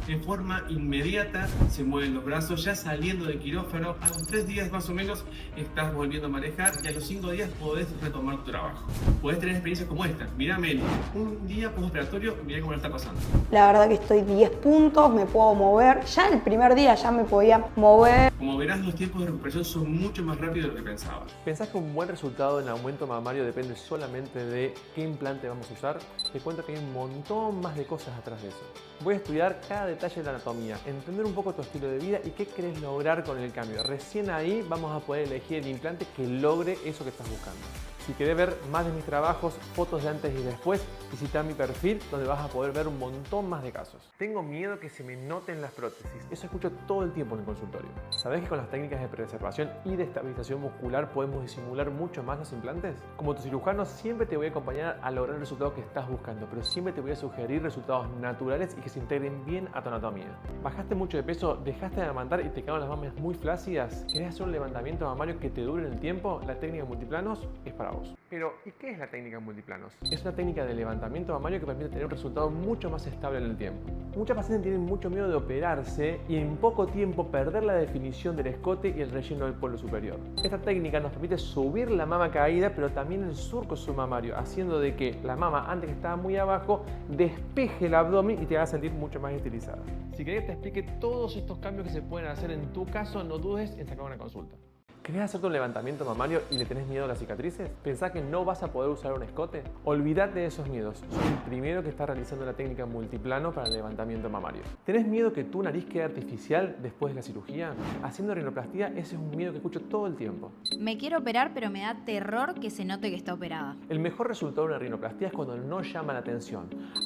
De forma inmediata se mueven los brazos, ya saliendo del quirófano, a los 3 días más o menos estás volviendo a manejar y a los 5 días podés retomar tu trabajo. Podés tener experiencias como esta. Mirá, Meli, un día postoperatorio, mirá cómo lo está pasando. La verdad que estoy 10 puntos, me puedo mover. Ya el primer día ya me podía mover. Como verás, los tiempos de recuperación son mucho más rápidos de lo que pensabas. ¿Pensás que un buen resultado en aumento mamario depende solamente de qué implante vamos a usar? Te cuento que hay un montón más de cosas atrás de eso. Voy a estudiar cada detalle de la anatomía, entender un poco tu estilo de vida y qué querés lograr con el cambio. Recién ahí vamos a poder elegir el implante que logre eso que estás buscando. Si querés ver más de mis trabajos, fotos de antes y después, visita mi perfil donde vas a poder ver un montón más de casos. Tengo miedo que se me noten las prótesis. Eso escucho todo el tiempo en el consultorio. ¿Sabés que con las técnicas de preservación y de estabilización muscular podemos disimular mucho más los implantes? Como tu cirujano siempre te voy a acompañar a lograr el resultado que estás buscando, pero siempre te voy a sugerir resultados naturales y que se integren bien a tu anatomía. ¿Bajaste mucho de peso, dejaste de amamantar y te quedaron las mamas muy flácidas? ¿Querés hacer un levantamiento mamario que te dure en el tiempo? La técnica multiplanos es para vos. Pero, ¿y qué es la técnica multiplanos? Es una técnica de levantamiento mamario que permite tener un resultado mucho más estable en el tiempo. Muchas pacientes tienen mucho miedo de operarse y en poco tiempo perder la definición del escote y el relleno del polo superior. Esta técnica nos permite subir la mama caída, pero también el surco submamario, haciendo de que la mama, antes que estaba muy abajo, despeje el abdomen y te haga sentir mucho más estilizada. Si querés que te explique todos estos cambios que se pueden hacer en tu caso, no dudes en sacar una consulta. ¿Querés hacerte un levantamiento mamario y le tenés miedo a las cicatrices? ¿Pensás que no vas a poder usar un escote? Olvídate de esos miedos. Soy el primero que está realizando la técnica multiplano para el levantamiento mamario. ¿Tenés miedo que tu nariz quede artificial después de la cirugía? Haciendo rinoplastia, ese es un miedo que escucho todo el tiempo. Me quiero operar, pero me da terror que se note que está operada. El mejor resultado de una rinoplastia es cuando no llama la atención.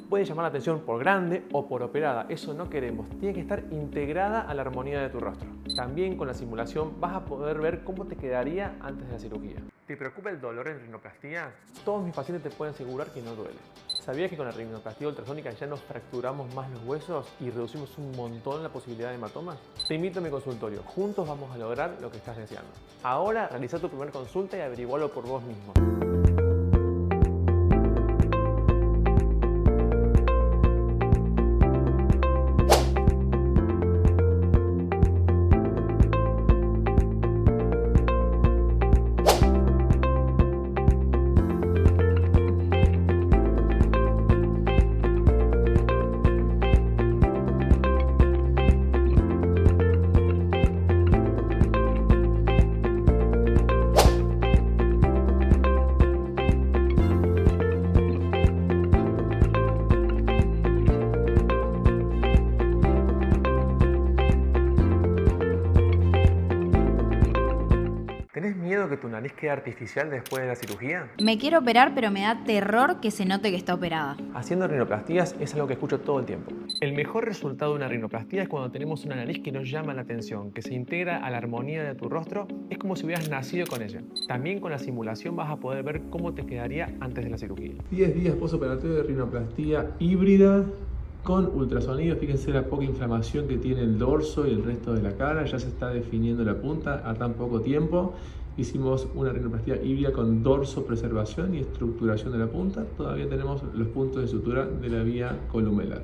Puede llamar la atención por grande o por operada. Eso no queremos. Tiene que estar integrada a la armonía de tu rostro. También con la simulación vas a poder ver cómo te quedaría antes de la cirugía. ¿Te preocupa el dolor en rinoplastia? Todos mis pacientes te pueden asegurar que no duele. ¿Sabías que con la rinoplastia ultrasónica ya nos fracturamos más los huesos y reducimos un montón la posibilidad de hematomas? Te invito a mi consultorio. Juntos vamos a lograr lo que estás deseando. Ahora realiza tu primera consulta y averigualo por vos mismo. ¿Tenés miedo que tu nariz quede artificial después de la cirugía? Me quiero operar, pero me da terror que se note que está operada. Haciendo rinoplastías es algo que escucho todo el tiempo. El mejor resultado de una rinoplastia es cuando tenemos una nariz que nos llama la atención, que se integra a la armonía de tu rostro. Es como si hubieras nacido con ella. También con la simulación vas a poder ver cómo te quedaría antes de la cirugía. 10 días postoperatorio de rinoplastia híbrida con ultrasonido. Fíjense la poca inflamación que tiene el dorso y el resto de la cara. Ya se está definiendo la punta a tan poco tiempo. Hicimos una rinoplastia híbrida con dorso, preservación y estructuración de la punta. Todavía tenemos los puntos de sutura de la vía columelar.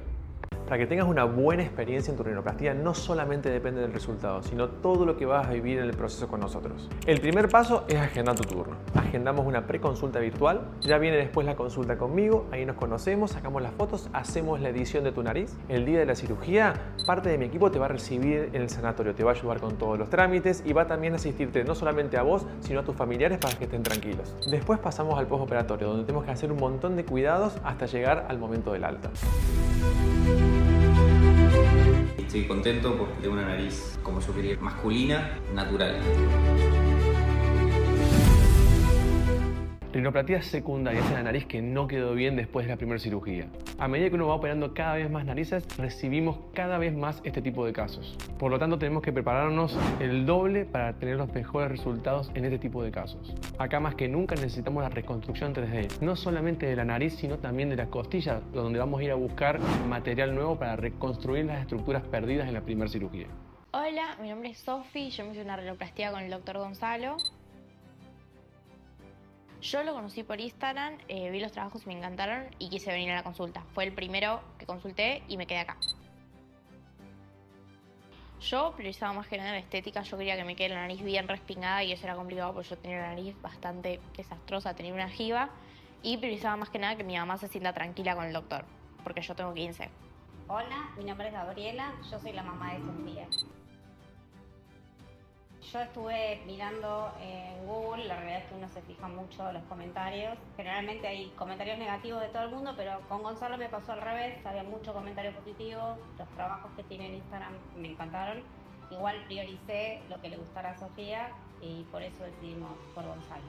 Para que tengas una buena experiencia en tu rinoplastia, no solamente depende del resultado, sino todo lo que vas a vivir en el proceso con nosotros. El primer paso es agendar tu turno. Agendamos una preconsulta virtual, ya viene después la consulta conmigo, ahí nos conocemos, sacamos las fotos, hacemos la edición de tu nariz. El día de la cirugía, parte de mi equipo te va a recibir en el sanatorio, te va a ayudar con todos los trámites y va también a asistirte no solamente a vos, sino a tus familiares para que estén tranquilos. Después pasamos al postoperatorio, donde tenemos que hacer un montón de cuidados hasta llegar al momento del alta. Estoy contento porque tengo una nariz, como yo quería, masculina, natural. Rinoplastías secundarias en la nariz que no quedó bien después de la primera cirugía. A medida que uno va operando cada vez más narices, recibimos cada vez más este tipo de casos. Por lo tanto, tenemos que prepararnos el doble para tener los mejores resultados en este tipo de casos. Acá más que nunca necesitamos la reconstrucción 3D, no solamente de la nariz, sino también de las costillas, donde vamos a ir a buscar material nuevo para reconstruir las estructuras perdidas en la primera cirugía. Hola, mi nombre es Sofi, yo me hice una rinoplastia con el doctor Gonzalo. Yo lo conocí por Instagram, vi los trabajos y me encantaron y quise venir a la consulta. Fue el primero que consulté y me quedé acá. Yo priorizaba más que nada la estética, yo quería que me quede la nariz bien respingada y eso era complicado porque yo tenía la nariz bastante desastrosa, tenía una jiba y priorizaba más que nada que mi mamá se sienta tranquila con el doctor, porque yo tengo 15. Hola, mi nombre es Gabriela, yo soy la mamá de Sofía. Yo estuve mirando en Google, la realidad es que uno se fija mucho en los comentarios. Generalmente hay comentarios negativos de todo el mundo, pero con Gonzalo me pasó al revés, había mucho comentario positivo, los trabajos que tiene en Instagram me encantaron. Igual prioricé lo que le gustara a Sofía y por eso decidimos por Gonzalo.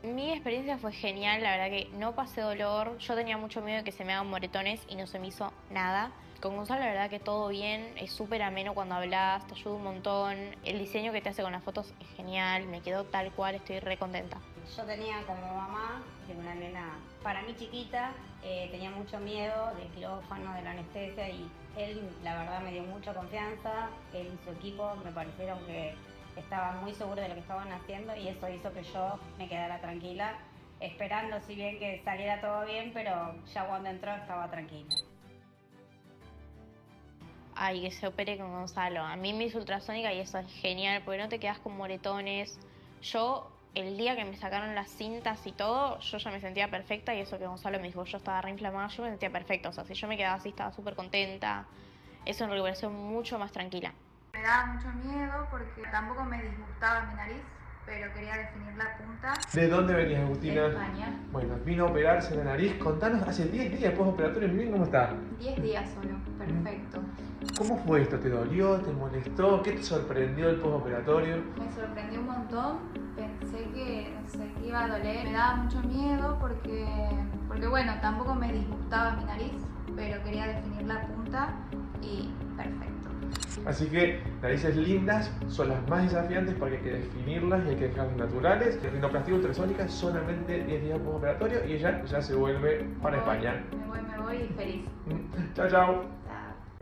Mi experiencia fue genial, la verdad que no pasé dolor, yo tenía mucho miedo de que se me hagan moretones y no se me hizo nada. Con Gonzalo la verdad que todo bien, es súper ameno cuando hablas, te ayuda un montón, el diseño que te hace con las fotos es genial, me quedó tal cual, estoy re contenta. Yo tenía como mamá, tengo una nena para mí chiquita, tenía mucho miedo del quirófano, de la anestesia y él la verdad me dio mucha confianza, él y su equipo me parecieron que estaban muy seguros de lo que estaban haciendo y eso hizo que yo me quedara tranquila, esperando si bien que saliera todo bien, pero ya cuando entró estaba tranquila. Ay, que se opere con Gonzalo. A mí me hizo ultrasónica y eso es genial porque no te quedas con moretones. Yo, el día que me sacaron las cintas y todo, yo ya me sentía perfecta y eso que Gonzalo me dijo, yo estaba re inflamada, yo me sentía perfecta. O sea, si yo me quedaba así, estaba súper contenta. Eso en recuperación mucho más tranquila. Me daba mucho miedo porque tampoco me disgustaba mi nariz, pero quería definir la punta. ¿De dónde venías, Agustina? De España. Bueno, vino a operarse la nariz. Contanos, hace 10 días postoperatorio, miren cómo está. 10 días solo, perfecto. ¿Cómo fue esto? ¿Te dolió? ¿Te molestó? ¿Qué te sorprendió del postoperatorio? Me sorprendió un montón, pensé que, no sé, que iba a doler. Me daba mucho miedo porque bueno, tampoco me disgustaba mi nariz, pero quería definir la punta y perfecto. Así que narices lindas son las más desafiantes porque hay que definirlas y hay que dejarlas naturales. La rinoplastia ultrasónica solamente 10 días postoperatorio y ella ya se vuelve para España. Me voy y feliz. Chao, chao.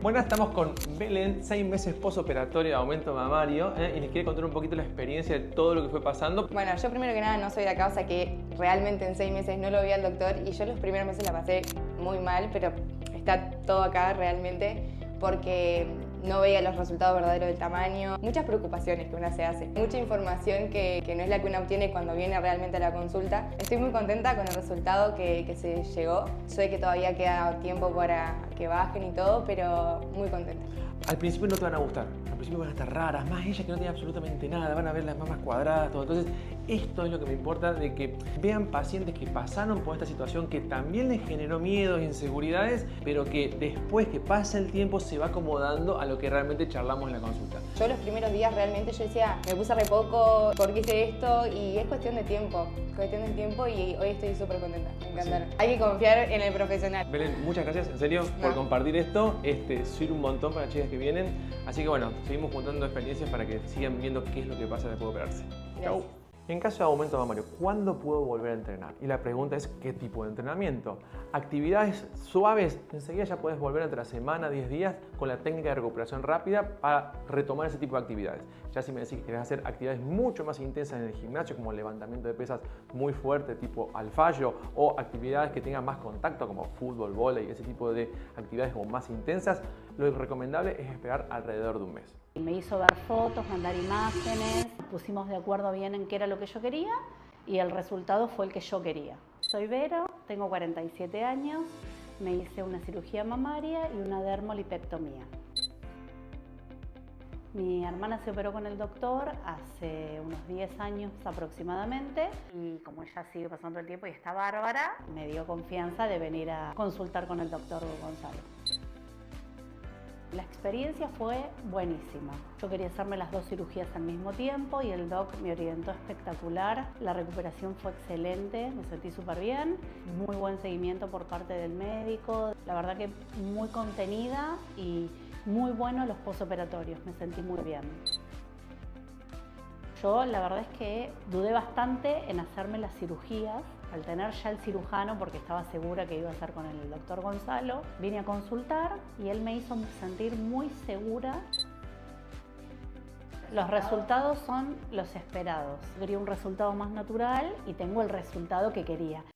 Bueno, estamos con Belén, 6 meses postoperatorio de aumento mamario, y les quiere contar un poquito la experiencia de todo lo que fue pasando. Bueno, yo primero que nada no soy de acá, o sea que realmente en 6 meses no lo vi al doctor y yo los primeros meses la pasé muy mal, pero está todo acá realmente porque no veía los resultados verdaderos del tamaño, muchas preocupaciones que una se hace, mucha información que no es la que uno obtiene cuando viene realmente a la consulta. Estoy muy contenta con el resultado que se llegó. Sé que todavía queda tiempo para que bajen y todo, pero muy contenta. Al principio no te van a gustar, al principio van a estar raras, más ella que no tiene absolutamente nada, van a ver las mamas cuadradas, todo. Entonces, esto es lo que me importa, de que vean pacientes que pasaron por esta situación que también les generó miedos e inseguridades, pero que después que pasa el tiempo se va acomodando a lo que realmente charlamos en la consulta. Yo los primeros días realmente yo decía, me puse re poco, ¿por qué hice esto? Y es cuestión de tiempo y hoy estoy súper contenta, me encantaron. Sí. Hay que confiar en el profesional. Belén, muchas gracias, en serio, por compartir esto. Sirve un montón para las chicas que vienen. Así que bueno, seguimos juntando experiencias para que sigan viendo qué es lo que pasa después de operarse. Chau. En caso de aumento mamario, ¿cuándo puedo volver a entrenar? Y la pregunta es, ¿qué tipo de entrenamiento? Actividades suaves, enseguida ya puedes volver entre la semana, 10 días, con la técnica de recuperación rápida para retomar ese tipo de actividades. Ya si me decís que querés hacer actividades mucho más intensas en el gimnasio, como levantamiento de pesas muy fuerte, tipo al fallo, o actividades que tengan más contacto, como fútbol, vóley, ese tipo de actividades como más intensas, lo recomendable es esperar alrededor de un mes. Me hizo ver fotos, mandar imágenes, pusimos de acuerdo bien en qué era lo que yo quería y el resultado fue el que yo quería. Soy Vero, tengo 47 años, me hice una cirugía mamaria y una dermolipectomía. Mi hermana se operó con el doctor hace unos 10 años aproximadamente y como ella sigue pasando el tiempo y está bárbara, me dio confianza de venir a consultar con el doctor Gonzalo. La experiencia fue buenísima. Yo quería hacerme las 2 cirugías al mismo tiempo y el doc me orientó espectacular. La recuperación fue excelente, me sentí súper bien. Muy buen seguimiento por parte del médico. La verdad que muy contenida y muy bueno los postoperatorios, me sentí muy bien. Yo la verdad es que dudé bastante en hacerme las cirugías. Al tener ya el cirujano, porque estaba segura que iba a estar con el doctor Gonzalo, vine a consultar y él me hizo sentir muy segura. Los resultados son los esperados. Quería un resultado más natural y tengo el resultado que quería.